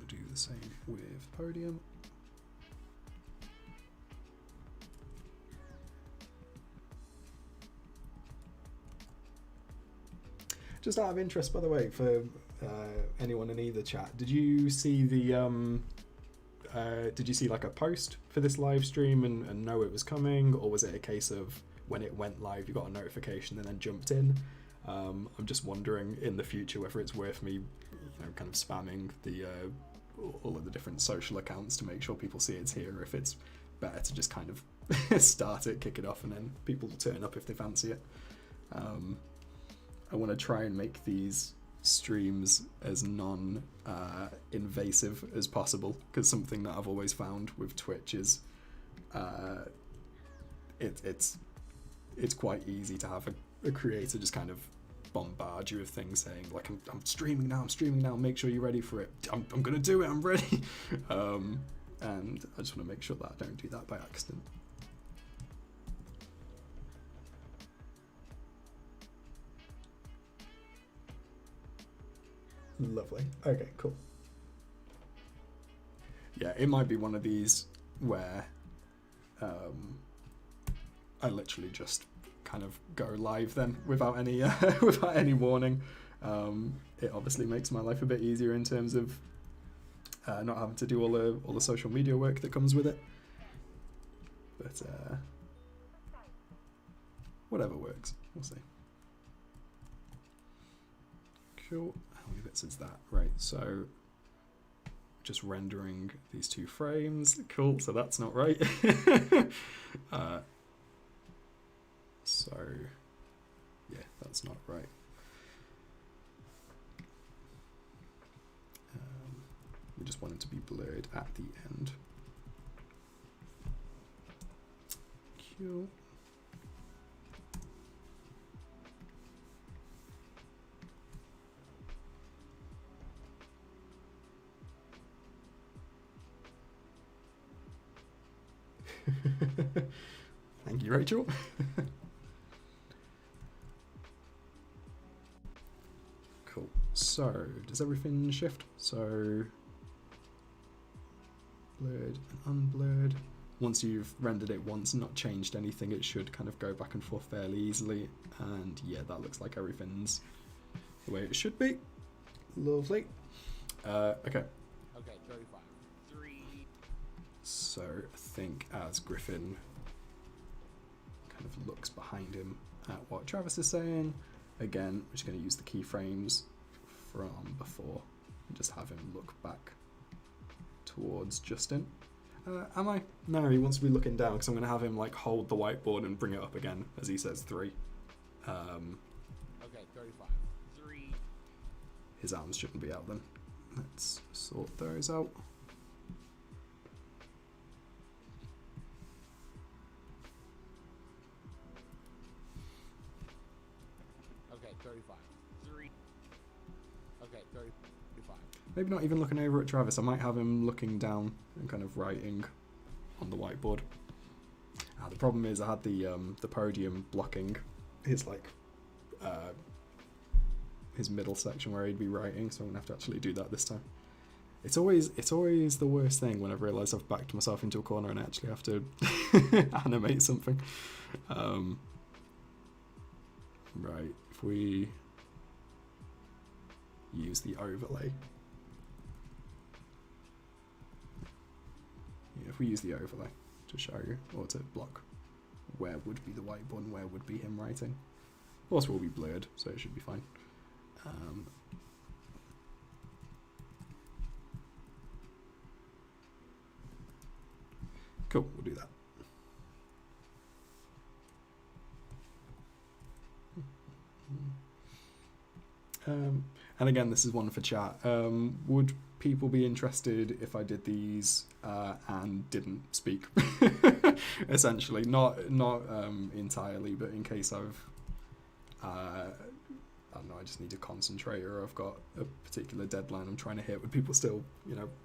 Do the same with podium. Just out of interest, by the way, for anyone in either chat, did you see the did you see like a post for this live stream and know it was coming, or was it a case of when it went live you got a notification and then jumped in? I'm just wondering in the future whether it's worth me, kind of spamming the all of the different social accounts to make sure people see it's here, if it's better to just kind of start it, kick it off, and then people will turn up if they fancy it. I want to try and make these streams as non-invasive as possible, because something that I've always found with Twitch is it's quite easy to have a creator just kind of bombard you with things saying like I'm streaming now, make sure you're ready for it. I'm gonna do it, I'm ready. And I just want to make sure that I don't do that by accident. Lovely. Okay, cool. Yeah, it might be one of these where I literally just kind of go live then without any without any warning. It obviously makes my life a bit easier in terms of not having to do all the social media work that comes with it. But whatever works, we'll see. Cool. How many bits is that? Right, so just rendering these 2 frames. Cool, so that's not right. So yeah, that's not right. We just want it to be blurred at the end. Cool. Thank you, Rachel. Cool. So, does everything shift? So, blurred and unblurred. Once you've rendered it once and not changed anything, it should kind of go back and forth fairly easily. And yeah, that looks like everything's the way it should be. Lovely. Okay. Okay, 35. 3. So I think as Griffin kind of looks behind him at what Travis is saying, again, we're just going to use the keyframes from before and just have him look back towards Justin. Am I? No, he wants to be looking down because I'm going to have him like hold the whiteboard and bring it up again as he says 3. Okay, 35. 3. His arms shouldn't be out then. Let's sort those out. Okay, 35. 3. Okay, 35. Maybe not even looking over at Travis. I might have him looking down and kind of writing on the whiteboard. The problem is I had the podium blocking his his middle section where he'd be writing, so I'm gonna have to actually do that this time. It's always the worst thing when I realise I've backed myself into a corner and I actually have to animate something. Right, if we use the overlay. Yeah, if we use the overlay to show you, or to block where would be the whiteboard and where would be him writing. Also will be blurred, so it should be fine. Cool, we'll do that. And again, this is one for chat. Would people be interested if I did these and didn't speak? Essentially, not entirely, but in case I don't know, I just need to concentrate, or I've got a particular deadline I'm trying to hit. Would people still,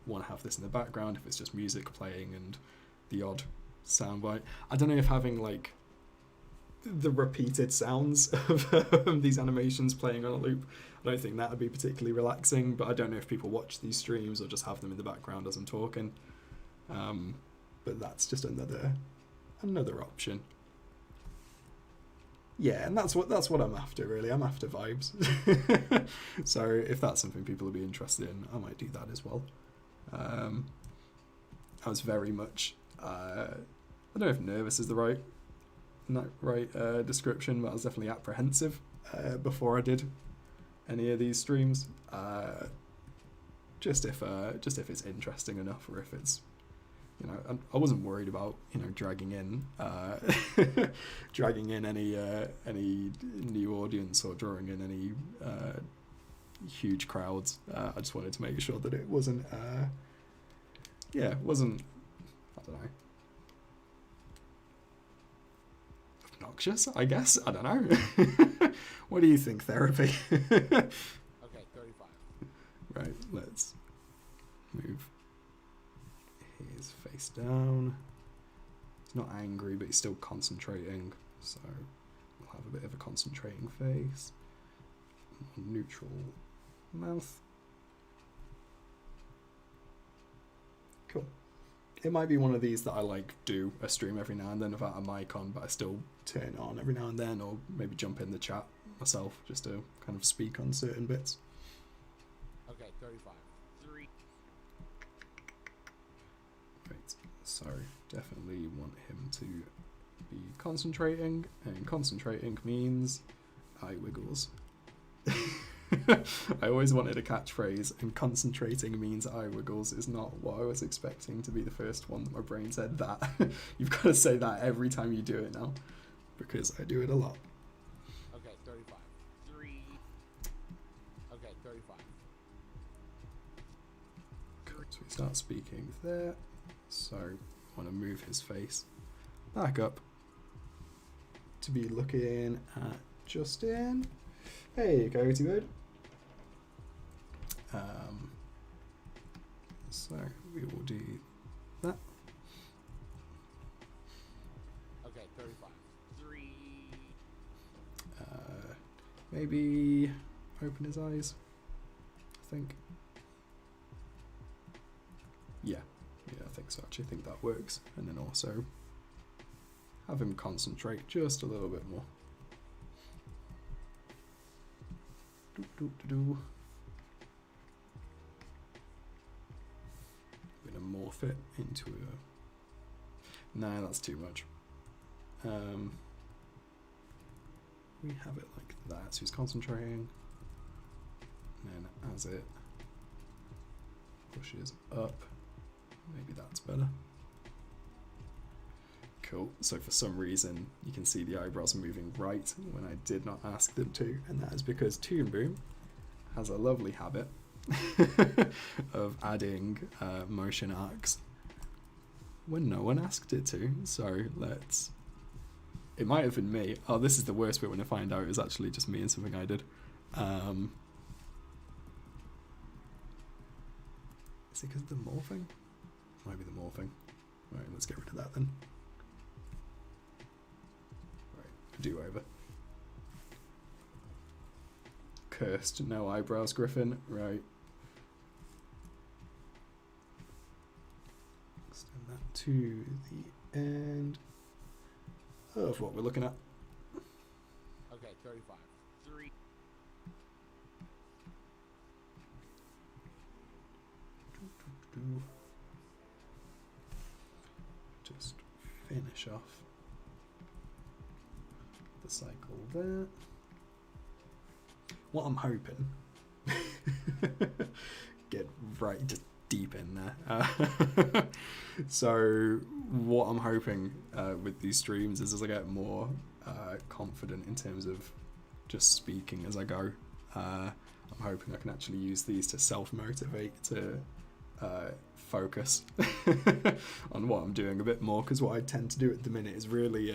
want to have this in the background if it's just music playing and the odd soundbite? I don't know if having like the repeated sounds of these animations playing on a loop, I don't think that would be particularly relaxing, but I don't know if people watch these streams or just have them in the background as I'm talking. But that's just another option. Yeah, and that's what I'm after, really. I'm after vibes. So if that's something people will be interested in, I might do that as well. I was very much, I don't know if nervous is the right description, but I was definitely apprehensive before I did any of these streams. Just if it's interesting enough, or if it's, I wasn't worried about dragging in any new audience or drawing in any huge crowds. I just wanted to make sure that it wasn't I don't know, obnoxious, I guess. I don't know. What do you think, therapy? Okay, 35. Right, let's move his face down. He's not angry, but he's still concentrating, so we'll have a bit of a concentrating face. Neutral mouth. Cool. It might be one of these that I like do a stream every now and then without a mic on, but I still turn it on every now and then, or maybe jump in the chat myself just to kind of speak on certain bits. Okay, 35. 3. Right, so definitely want him to be concentrating, and concentrating means eye wiggles. I always wanted a catchphrase, and concentrating means eye wiggles is not what I was expecting to be the first one that my brain said that. You've got to say that every time you do it now, because I do it a lot. Okay, 35. 3. Okay, 35. Cool. So we start speaking there, so I want to move his face back up to be looking at Justin. Hey, Coyote Bird. So we will do that. Okay, 35. 3. Maybe open his eyes, I think. Yeah, I think so. Actually, I think that works. And then also have him concentrate just a little bit more. I'm gonna morph it into a. No, that's too much. We have it like that, so he's concentrating, and then as it pushes up, maybe that's better. Cool. So for some reason, you can see the eyebrows moving right when I did not ask them to, and that is because Toon Boom has a lovely habit of adding motion arcs when no one asked it to. So let's. It might have been me. Oh, this is the worst bit when I find out it was actually just me and something I did. Is it because of the morphing? Might be the morphing. Right, let's get rid of that then. Right, do over. Cursed, no eyebrows, Griffin. Right. Extend that to the end of what we're looking at. Okay, 35. 3. Just finish off the cycle there. What I'm hoping, get right just deep in there. So what I'm hoping with these streams is as I get more confident in terms of just speaking as I go, I'm hoping I can actually use these to self-motivate, to focus on what I'm doing a bit more, because what I tend to do at the minute is really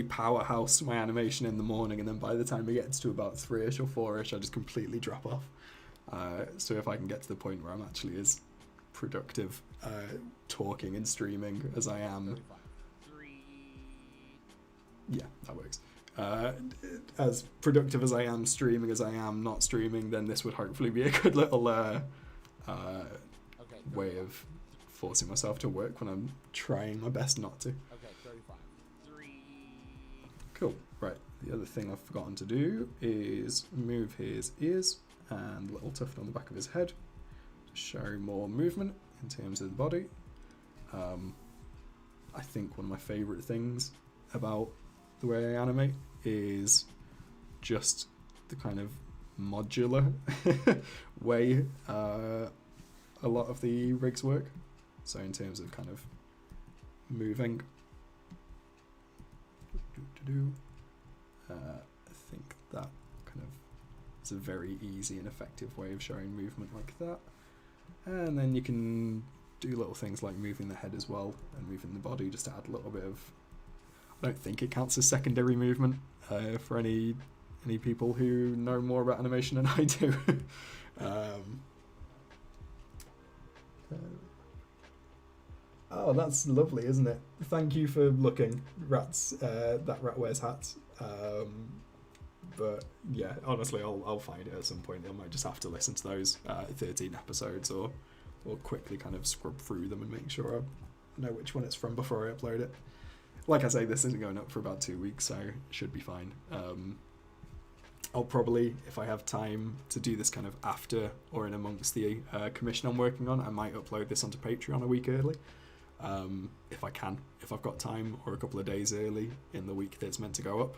powerhouse my animation in the morning, and then by the time it gets to about 3ish or 4ish, I just completely drop off. So if I can get to the point where I'm actually as productive talking and streaming as I am, 35. 3. yeah, that works. As productive as I am streaming as I am not streaming, then this would hopefully be a good little Okay, way 35. of forcing myself to work when I'm trying my best not to. Okay, 35. 3. Cool. Right. The other thing I've forgotten to do is move his ears and the little tuft on the back of his head to show more movement in terms of the body. I think one of my favourite things about the way I animate is just the kind of modular way a lot of the rigs work. So in terms of kind of moving, I think that kind of is a very easy and effective way of showing movement like that. And then you can do little things like moving the head as well and moving the body just to add a little bit of... I don't think it counts as secondary movement for any people who know more about animation than I do. Oh, that's lovely, isn't it? Thank you for looking, rats. That rat wears hats. But yeah, honestly, I'll find it at some point. I might just have to listen to those 13 episodes or quickly kind of scrub through them and make sure I know which one it's from before I upload it. Like I say, this isn't going up for about 2 weeks, so it should be fine. I'll probably, if I have time to do this kind of after or in amongst the commission I'm working on, I might upload this onto Patreon a week early. If I can, if I've got time, or a couple of days early in the week that it's meant to go up.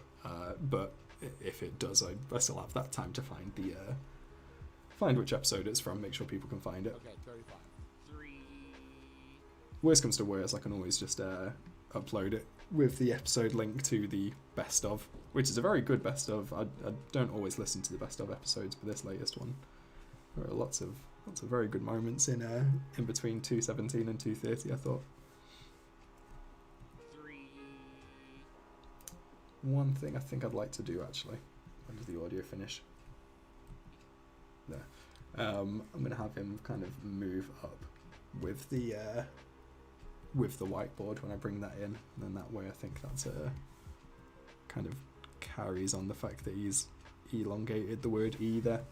But if it does, I still have that time to find which episode it's from, make sure people can find it. Okay, 35. 3. Worst comes to worst, I can always just upload it with the episode link to the best of, which is a very good best of. I don't always listen to the best of episodes, but this latest one, there are lots of very good moments in between 2:17 and 2:30. I thought. 3. One thing I think I'd like to do actually, when does the audio finish? There. I'm gonna have him kind of move up with the whiteboard when I bring that in, and then that way I think that's kind of carries on the fact that he's elongated the word E there.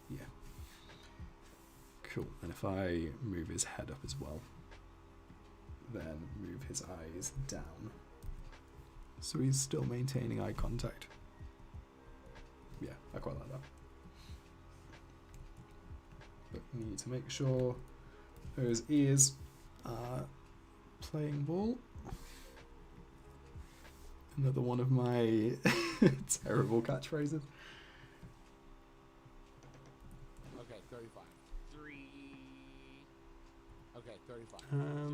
Yeah. Cool. And if I move his head up as well, then move his eyes down, so he's still maintaining eye contact. Yeah, I quite like that. But need to make sure those ears are playing ball. Another one of my terrible catchphrases. Okay, 35. 3. Okay, 35.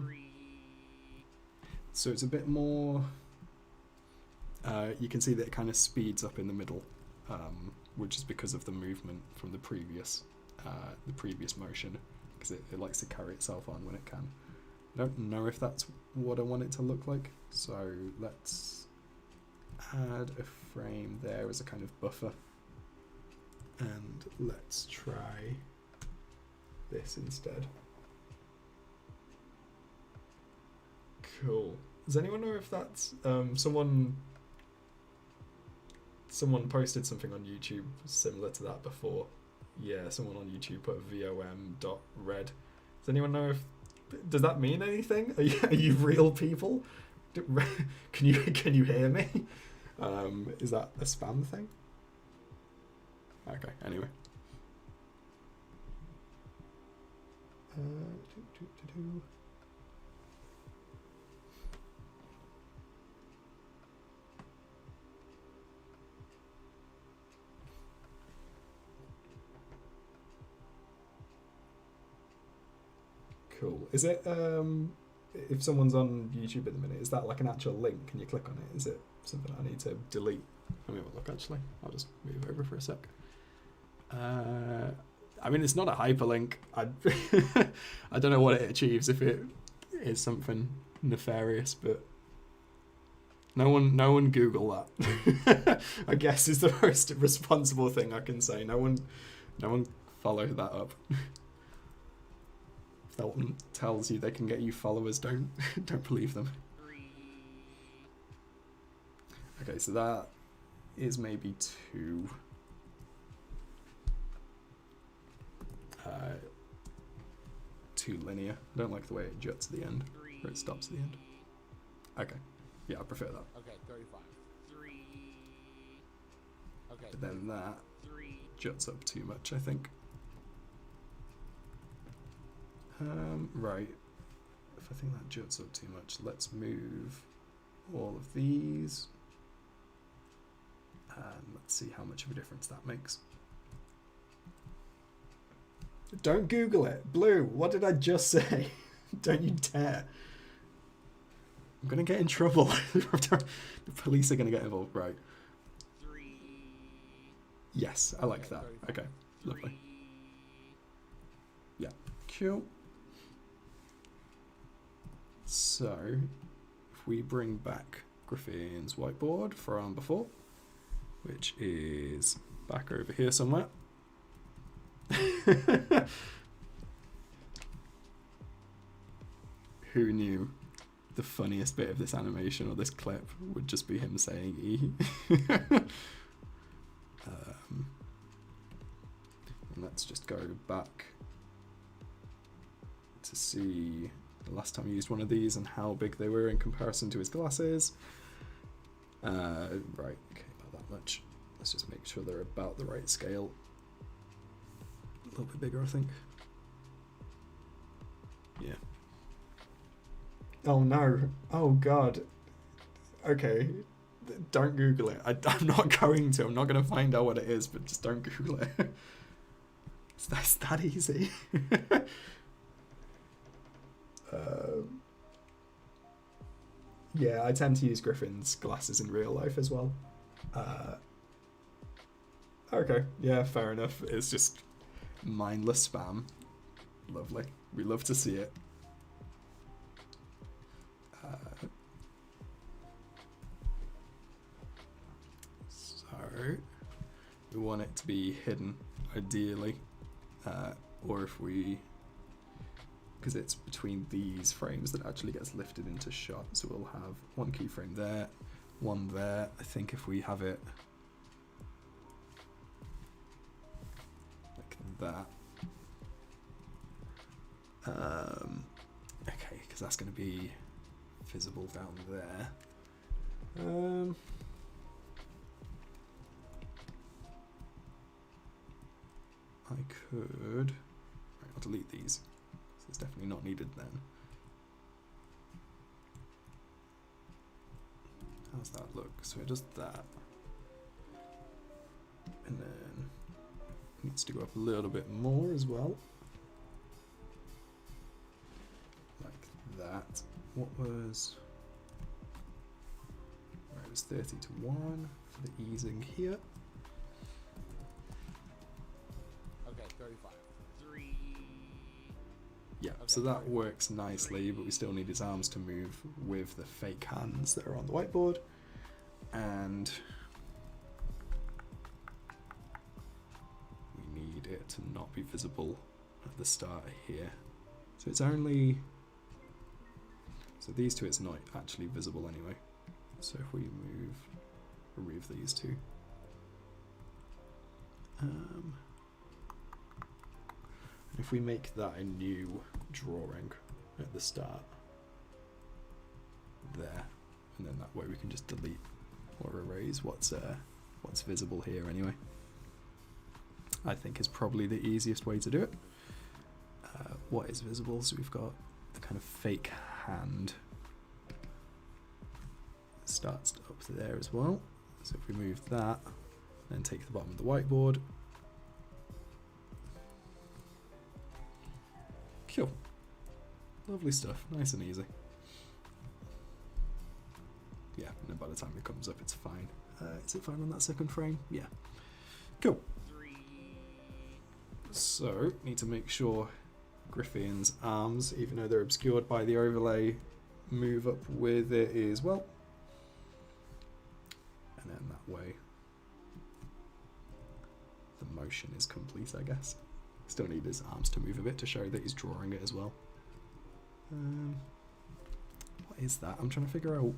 3. So it's a bit more. You can see that it kind of speeds up in the middle, which is because of the movement from the previous motion, because it likes to carry itself on when it can. I don't know if that's what I want it to look like, so let's add a frame there as a kind of buffer, and let's try this instead. Cool. Does anyone know if that's someone posted something on YouTube similar to that before? Yeah, someone on YouTube put vom.red. Does anyone know does that mean anything? Are you real people? Can you hear me? Is that a spam thing? Okay, anyway. Cool. Is it if someone's on YouTube at the minute, is that like an actual link? Can you click on it? Is it something I need to delete? Let me have a look actually. I'll just move over for a sec. I mean, it's not a hyperlink. I don't know what it achieves if it is something nefarious, but no one Google that. I guess is the most responsible thing I can say. No one follow that up. If that one tells you they can get you followers, don't believe them. 3. Okay, so that is maybe 2. Too linear. I don't like the way it juts at the end, or it stops at the end. Okay, yeah, I prefer that. Okay, 35. 3. Okay. But then that 3. juts up too much, I think. Right. If I think that juts up too much, let's move all of these. And let's see how much of a difference that makes. Don't Google it. Blue, what did I just say? Don't you dare. I'm going to get in trouble. The police are going to get involved. Right. 3. Yes, I like that. Okay, lovely. Yeah, cool. So if we bring back Griffin's whiteboard from before, which is back over here somewhere. Who knew the funniest bit of this animation or this clip would just be him saying E? And let's just go back to see the last time he used one of these and how big they were in comparison to his glasses. Right, okay, about that much. Let's just make sure they're about the right scale. A little bit bigger, I think. Yeah. Oh no. Oh god. Okay. Don't Google it. I'm not going to. I'm not going to find out what it is, but just don't Google it. It's that easy. Yeah, I tend to use Griffin's glasses in real life as well. Okay, yeah, fair enough. It's just mindless spam. Lovely. We love to see it. So, we want it to be hidden, ideally. Or if we... because it's between these frames that actually gets lifted into shot. So we'll have one keyframe there, one there. I think if we have it like that. Okay, because that's going to be visible down there. I could... Right, I'll delete these. So it's definitely not needed then. How's that look? So it does that. And then it needs to go up a little bit more as well. Like that. What was... Right, it was 30 to 1 for the easing here. Okay, 35. 3. Yeah, Okay, so that great. works nicely, but we still need his arms to move with the fake hands that are on the whiteboard. And we need it to not be visible at the start here. So it's only... So these two, it's not actually visible anyway. So if we remove these two. If we make that a new drawing at the start, there, and then that way we can just delete or erase what's visible here anyway. I think is probably the easiest way to do it. What is visible? So we've got the kind of fake hand starts up there as well. So if we move that, then take the bottom of the whiteboard. Cool. Lovely stuff. Nice and easy. Yeah, and then by the time it comes up, it's fine. Is it fine on that second frame? Yeah. Cool. 3. So, need to make sure Griffin's arms, even though they're obscured by the overlay, move up with it as well. And then that way, the motion is complete, I guess. Still need his arms to move a bit to show that he's drawing it as well. What is that? I'm trying to figure out,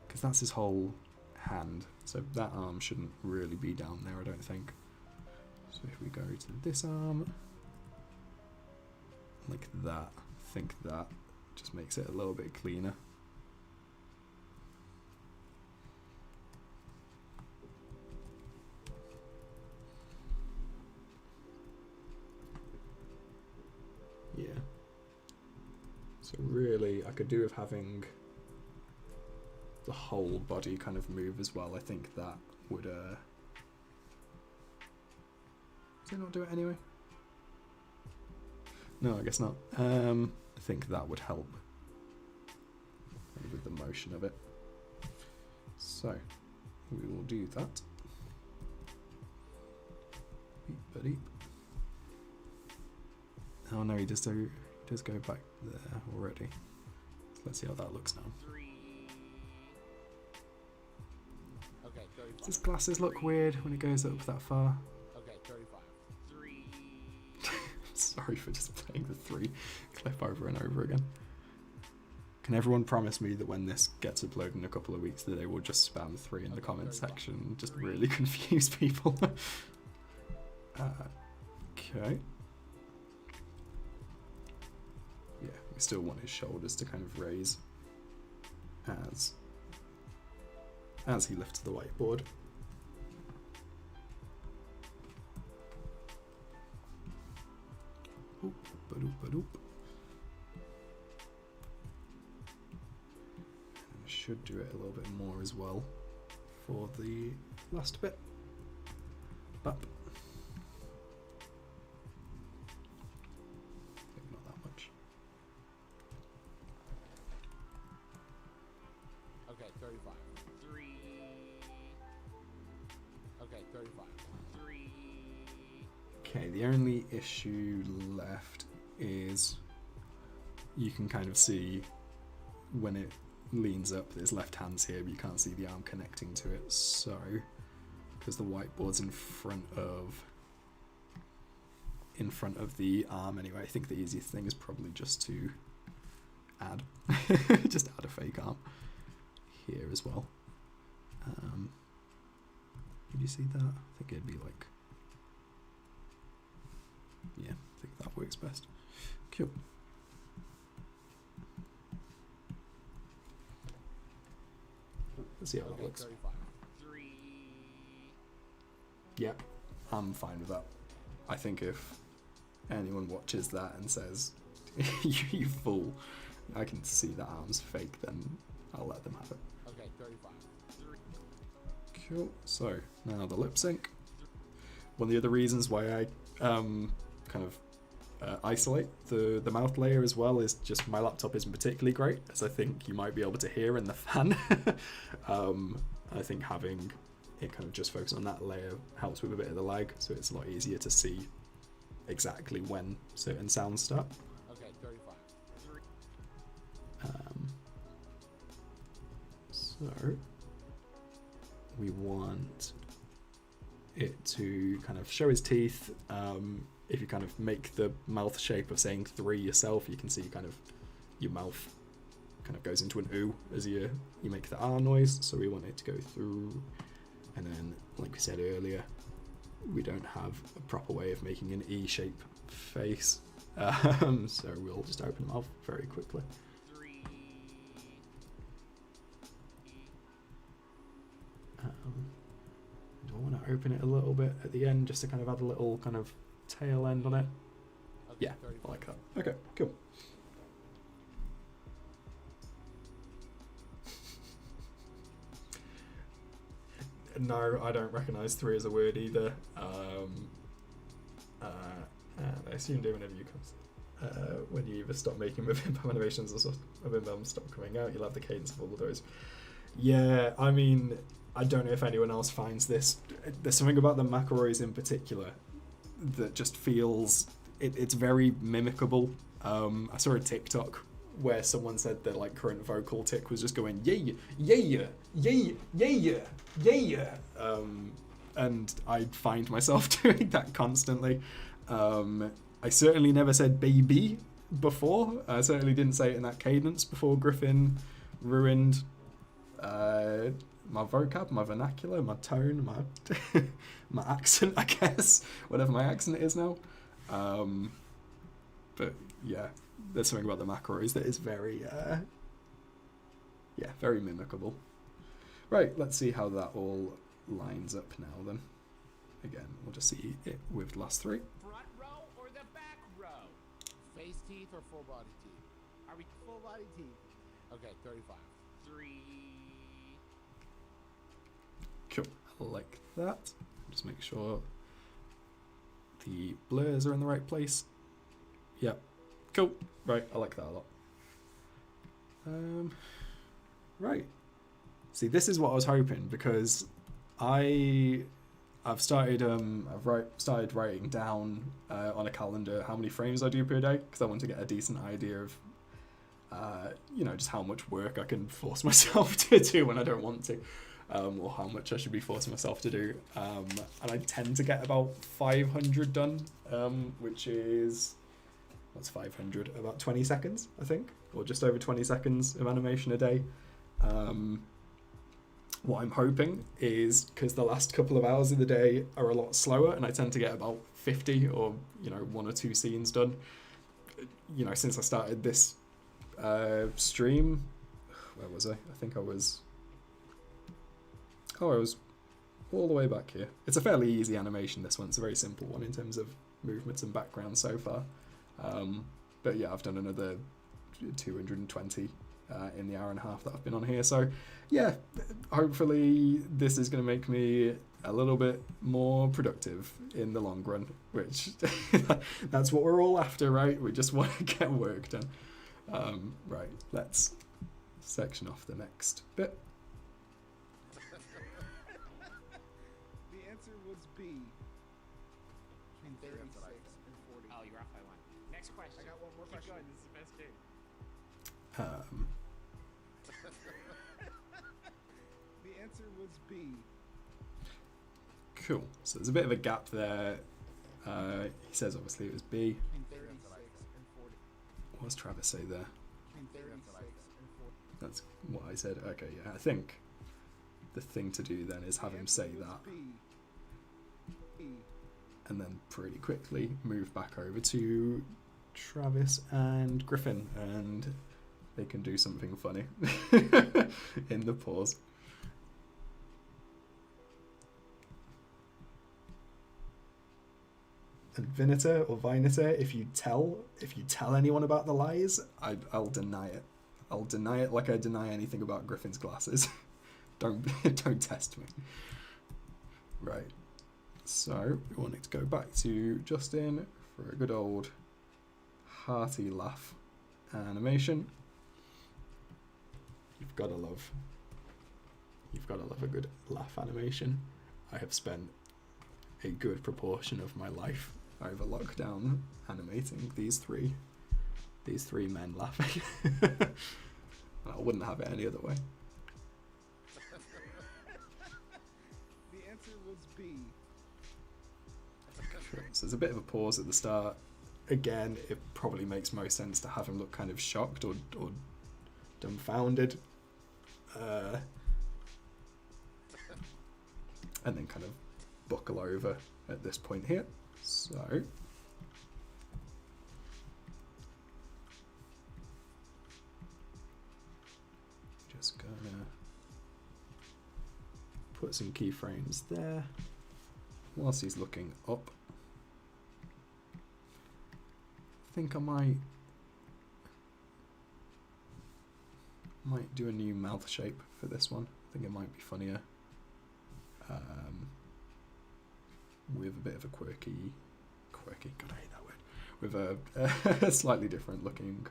because that's his whole hand, so that arm shouldn't really be down there, I don't think. So if we go to this arm, like that, I think that just makes it a little bit cleaner. Yeah. So really, I could do with having the whole body kind of move as well. I think that would, does it not do it anyway? No, I guess not. I think that would help with the motion of it. So, we will do that. Beep, ba-deep. Oh no, he does go back there already. Let's see how that looks now. 3. Okay, 35. Does glasses look weird when it goes up that far? Okay, 35. 3. Sorry for just playing the 3 clip over and over again. Can everyone promise me that when this gets uploaded in a couple of weeks that they will just spam 3 in the comment section and just really confuse people? Okay. Yeah, we still want his shoulders to kind of raise as he lifts the whiteboard. Oop, ba-doop, ba-doop. And I should do it a little bit more as well for the last bit. But maybe not that much. Okay, 35. 3. Okay, 35. 3. Okay, the only issue left is you can kind of see when it leans up that his left hand's here, but you can't see the arm connecting to it. So, because the whiteboard's in front of the arm anyway, I think the easiest thing is probably just to add just add a fake arm here as well. Did you see that? I think it'd be like, yeah, I think that works best. Cool. Let's see how that Okay, looks. 35. 3. Yeah, I'm fine with that. I think if anyone watches that and says, you fool, I can see the arm's fake, then I'll let them have it. Okay, 35. 3. Cool. So now the lip sync. One of the other reasons why I kind of isolate the mouth layer as well is just my laptop isn't particularly great, as I think you might be able to hear in the fan. I think having it kind of just focus on that layer helps with a bit of the lag, so it's a lot easier to see exactly when certain sounds start. Okay, 35. 3. So we want it to kind of show his teeth. If you kind of make the mouth shape of saying 3 yourself, you can see kind of your mouth kind of goes into an ooh as you make the R noise. So we want it to go through, and then like we said earlier, we don't have a proper way of making an E shape face, so we'll just open the mouth very quickly. 3. Do I want to open it a little bit at the end just to kind of add a little kind of tail end on it? Okay, Yeah, 35. I like that. Okay, cool. No, I don't recognise 3 as a word either. And I assume do whenever you come. When you either stop making MBMBaM animations or MBMBaM stop coming out, you'll have the cadence of all of those. Yeah, I mean, I don't know if anyone else finds this. There's something about the McElroys in particular that just feels it's very mimicable. I saw a TikTok where someone said that like current vocal tick was just going yeah yeah yeah yeah yeah yeah, and I find myself doing that constantly. I certainly never said baby before. I certainly didn't say it in that cadence before Griffin ruined my vocab, my vernacular, my tone, my my accent, I guess, whatever my accent is now. But yeah, there's something about the McElroys that is very, very mimicable. Right, let's see how that all lines up now then. Again, we'll just see it with the last 3. Front row or the back row? Face teeth or full body teeth? Are we Full body teeth. Okay, 35. 3? Cool, I like that. Just make sure the blurs are in the right place. Yep, cool. Right, I like that a lot. Right. See, this is what I was hoping, because I've started started writing down on a calendar how many frames I do per day, because I want to get a decent idea of you know, just how much work I can force myself to do when I don't want to, or how much I should be forcing myself to do. And I tend to get about 500 done, which is, what's 500? About 20 seconds, I think, or just over 20 seconds of animation a day. What I'm hoping is, because the last couple of hours of the day are a lot slower, and I tend to get about 50 or, you know, 1 or 2 scenes done. You know, since I started this stream, where was I? I think I was all the way back here. It's a fairly easy animation, this one. It's a very simple one in terms of movements and background so far. But yeah, I've done another 220 in the hour and a half that I've been on here. So yeah, hopefully this is going to make me a little bit more productive in the long run, which that's what we're all after, right? We just want to get work done. Right, let's section off the next bit. The answer was B. Between 36 and 40. Oh, you're off by 1. Next question. I got one more Keep question. going. This is the best game. The answer was B. Cool. So there's a bit of a gap there. He says obviously it was B. Between 36 and 40. What does Travis say there? Between 36 and 40. That's what I said. Okay, yeah. I think the thing to do then is have him say that, and then pretty quickly move back over to Travis and Griffin, and they can do something funny in the pause. And Viniter or Viniter, if you tell anyone about the lies, I'll deny it. I'll deny it like I deny anything about Griffin's glasses. Don't test me. Right. So we want it to go back to Justin for a good old hearty laugh animation. You've gotta love a good laugh animation. I have spent a good proportion of my life over lockdown animating these three men laughing. I wouldn't have it any other way. The answer was B. So there's a bit of a pause at the start. Again, it probably makes most sense to have him look kind of shocked or dumbfounded. And then kind of buckle over at this point here. So just gonna put some keyframes there whilst he's looking up. I think I might do a new mouth shape for this one. I think it might be funnier with a bit of a quirky, God, I hate that word, with a slightly different looking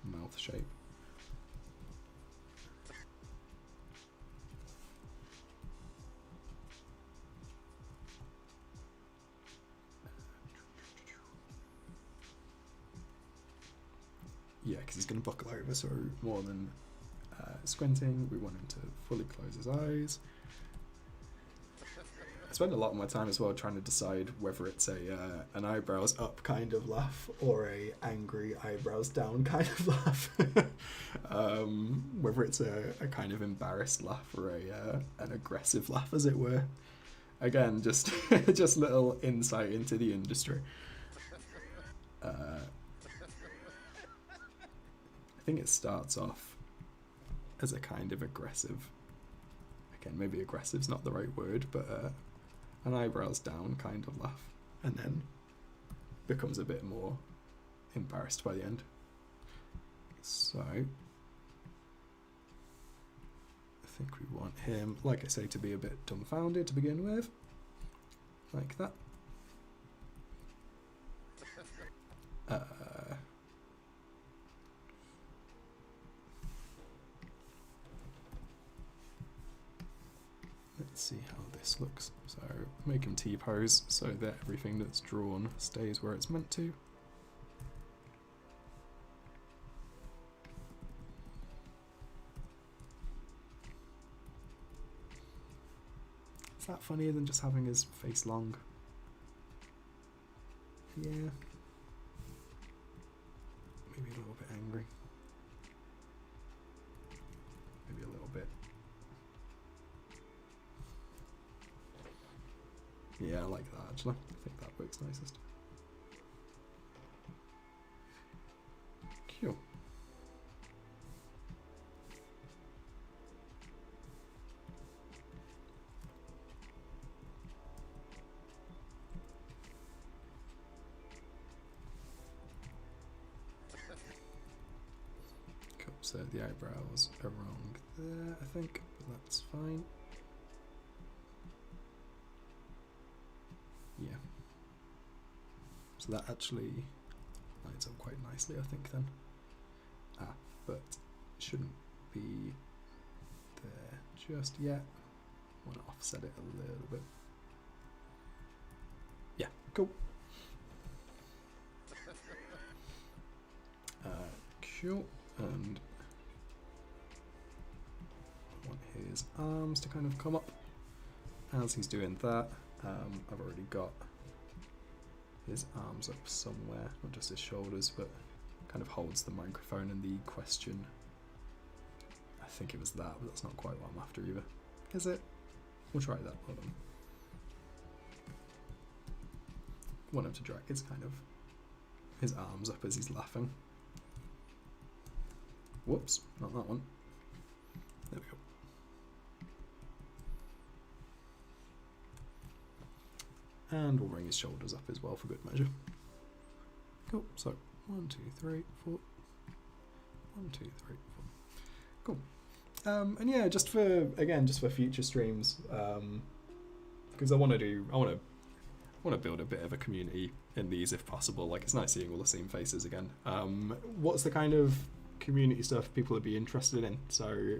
mouth shape. Yeah, because he's going to buckle over, so more than squinting, we want him to fully close his eyes. I spend a lot of my time as well trying to decide whether it's an eyebrows up kind of laugh or a angry eyebrows down kind of laugh. Whether it's a kind of embarrassed laugh or an aggressive laugh, as it were. Again, just just little insight into the industry. I think it starts off as a kind of aggressive. Again, maybe aggressive's not the right word, but an eyebrows down kind of laugh, and then becomes a bit more embarrassed by the end. So I think we want him, like I say, to be a bit dumbfounded to begin with, like that. Let's see how this looks. So make him T-pose so that everything that's drawn stays where it's meant to. Is that funnier than just having his face long? Yeah. Maybe a little bit angry. Maybe a little bit. Yeah, I like that actually. I think that works nicest. Cool. Cool, so the eyebrows are wrong there, I think, but that's fine. Yeah. So that actually lines up quite nicely, I think, then. But shouldn't be there just yet. I want to offset it a little bit. Yeah, cool. Cool, and I want his arms to kind of come up as he's doing that. I've already got his arms up somewhere, not just his shoulders, but kind of holds the microphone and the question. I think it was that, but that's not quite what I'm after either. Is it? We'll try that. Hold on. Want him to drag his kind of his arms up as he's laughing. Whoops, not that one. There we go. And we'll bring his shoulders up as well for good measure. Cool, so 1, 2, 3, 4. 1, 2, 3, 4. Cool. And yeah, just for future streams, because I want to build a bit of a community in these if possible. Like, it's nice seeing all the same faces again. What's the kind of community stuff people would be interested in? So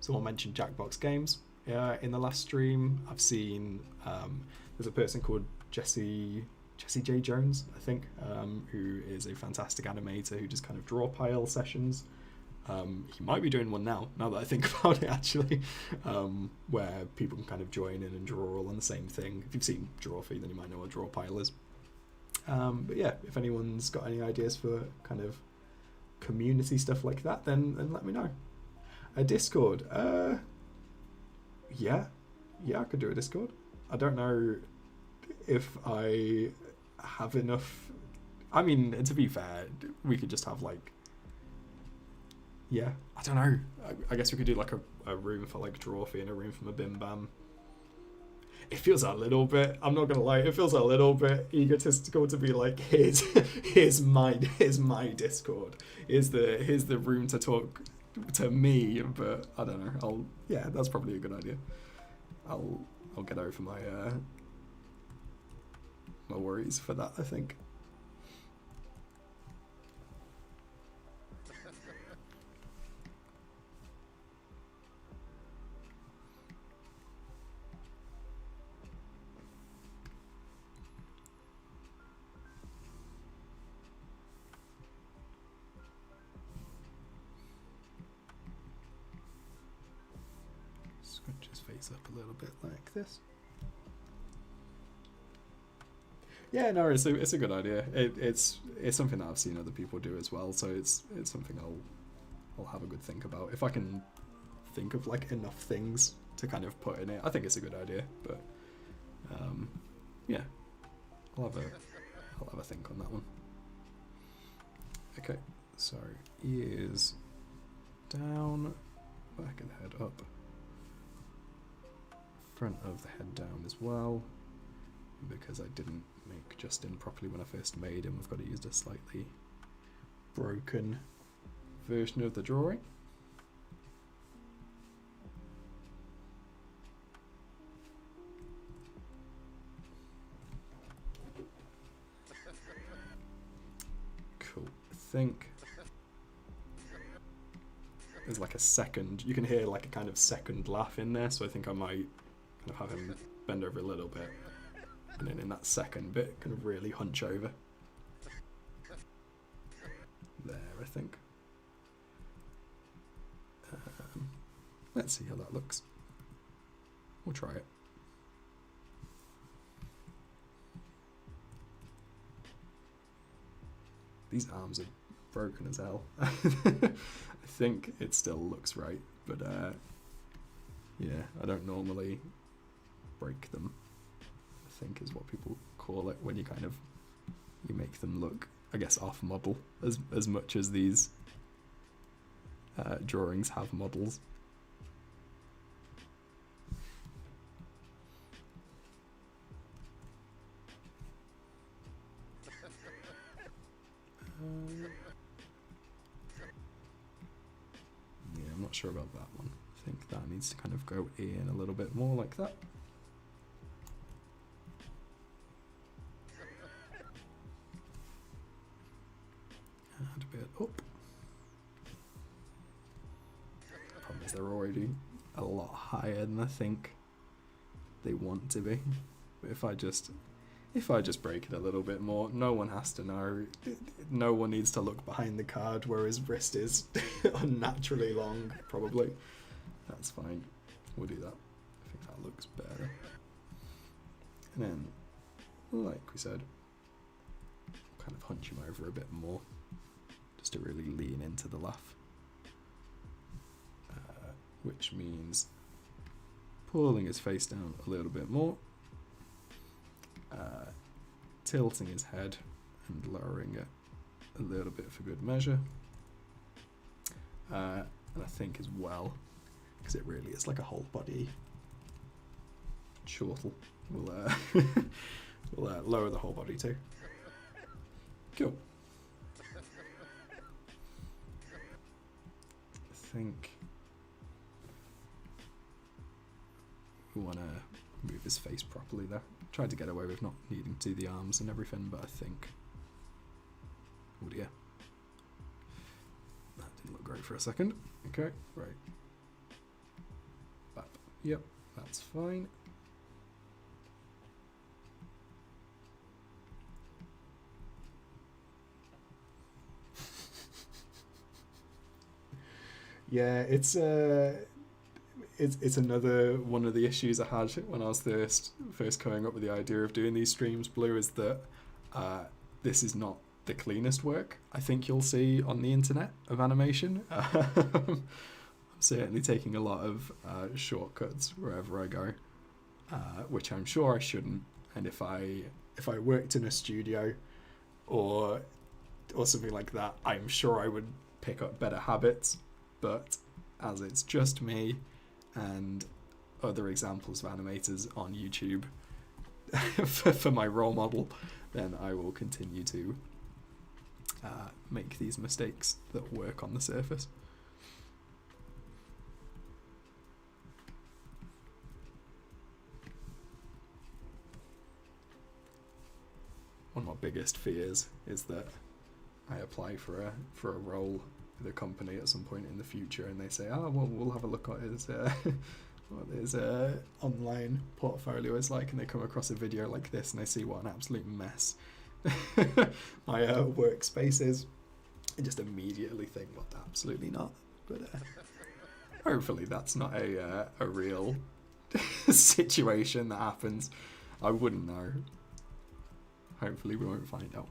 someone mentioned Jackbox Games in the last stream. I've seen there's a person called Jesse J. Jones, I think, who is a fantastic animator who just kind of draw pile sessions. He might be doing one now that I think about it, actually, where people can kind of join in and draw all on the same thing. If you've seen Drawfee, then you might know what draw pile is. But yeah, if anyone's got any ideas for kind of community stuff like that, then let me know. A Discord, yeah, I could do a Discord. I don't know if I have enough. I mean, to be fair, we could just have like, yeah, I don't know. I guess we could do like a room for like Drawfee and a room for MBMBaM. It feels a little bit, I'm not gonna lie, it feels a little bit egotistical to be like, here's my Discord. Here's the room to talk to me, but I don't know. Yeah, that's probably a good idea. I'll get over my my worries for that, I think. Scrunch his face up a little bit like this. Yeah, no, it's a good idea. It's something that I've seen other people do as well, so it's something I'll have a good think about. If I can think of like enough things to kind of put in it, I think it's a good idea. But yeah, I'll have a think on that one. Okay, so ears down, back of the head up, front of the head down as well, because I didn't make Justin properly when I first made him. I've got to use a slightly broken version of the drawing. Cool. I think there's like a second, you can hear like a kind of second laugh in there, so I think I might kind of have him bend over a little bit, and then in that second bit kind of really hunch over. There, I think. Let's see how that looks. We'll try it. These arms are broken as hell. I think it still looks right, but yeah, I don't normally break them, I think is what people call it when you kind of, you make them look, I guess, off model as much as these drawings have models. Yeah, I'm not sure about that one. I think that needs to kind of go in a little bit more like that. Add a bit up. Problem is they're already a lot higher than I think they want to be. But if I just break it a little bit more, no one has to know. No one needs to look behind the card where his wrist is unnaturally long, probably. That's fine. We'll do that. I think that looks better. And then, like we said, kind of hunch him over a bit more, just to really lean into the laugh. Which means pulling his face down a little bit more. Tilting his head and lowering it a little bit for good measure. And I think as well, because it really is like a whole body chortle, we'll lower the whole body too. Cool. I think we want to move his face properly there. Tried to get away with not needing to do the arms and everything, but I think, oh dear, that didn't look great for a second. Okay, right. Bap. Yep, that's fine. Yeah, it's another one of the issues I had when I was first coming up with the idea of doing these streams, Blue, is that this is not the cleanest work I think you'll see on the internet of animation. I'm certainly taking a lot of shortcuts wherever I go, which I'm sure I shouldn't. And if I worked in a studio or something like that, I'm sure I would pick up better habits. But as it's just me and other examples of animators on YouTube for my role model, then I will continue to make these mistakes that work on the surface. One of my biggest fears is that I apply for a role with a company at some point in the future, and they say, "Oh, well, we'll have a look at his what his online portfolio is like," and they come across a video like this, and they see what an absolute mess my workspace is, and just immediately think, "Well, absolutely not." But hopefully, that's not a real situation that happens. I wouldn't know. Hopefully, we won't find out.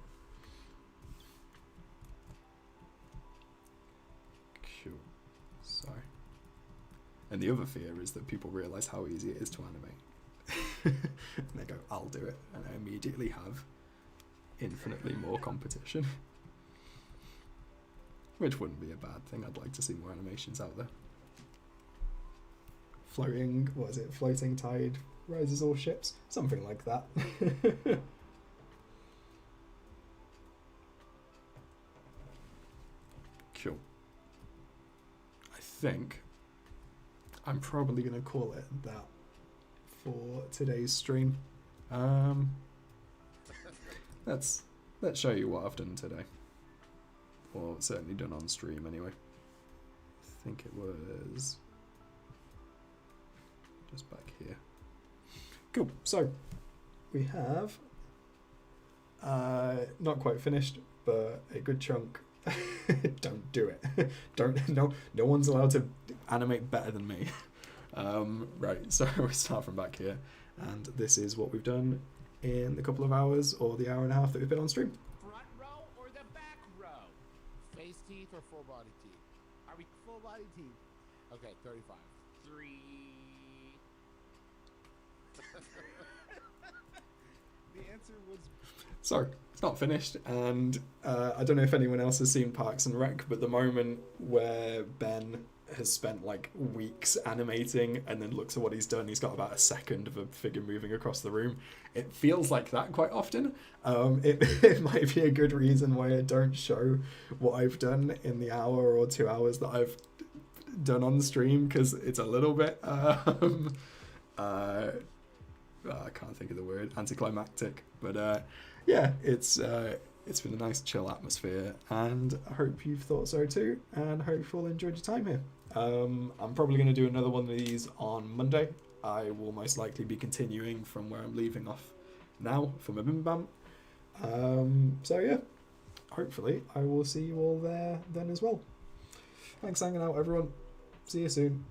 Sorry. And the other fear is that people realise how easy it is to animate. And they go, "I'll do it." And I immediately have infinitely more competition. Which wouldn't be a bad thing. I'd like to see more animations out there. Floating, what is it? Floating tide rises all ships? Something like that. Cool. I think I'm probably going to call it that for today's stream. Let's show you what I've done today, or certainly done on stream anyway. I think it was just back here. Cool. So we have not quite finished, but a good chunk. Don't do it. No one's allowed to animate better than me. Right, so we start from back here, and this is what we've done in the couple of hours or the hour and a half that we've been on stream. Front row or the back full body teeth? Are we full body teeth? Okay, 35. 3. The answer was So, it's not finished, and I don't know if anyone else has seen Parks and Rec, but the moment where Ben has spent like weeks animating and then looks at what he's done, he's got about a second of a figure moving across the room. It feels like that quite often. It might be a good reason why I don't show what I've done in the hour or 2 hours that I've done on the stream, because it's a little bit I can't think of the word, anticlimactic, but yeah, it's been a nice chill atmosphere, and I hope you've thought so too, and hope you've all enjoyed your time here. I'm probably going to do another one of these on Monday. I will most likely be continuing from where I'm leaving off now for MBMBaM. So yeah, hopefully I will see you all there then as well. Thanks for hanging out, everyone. See you soon.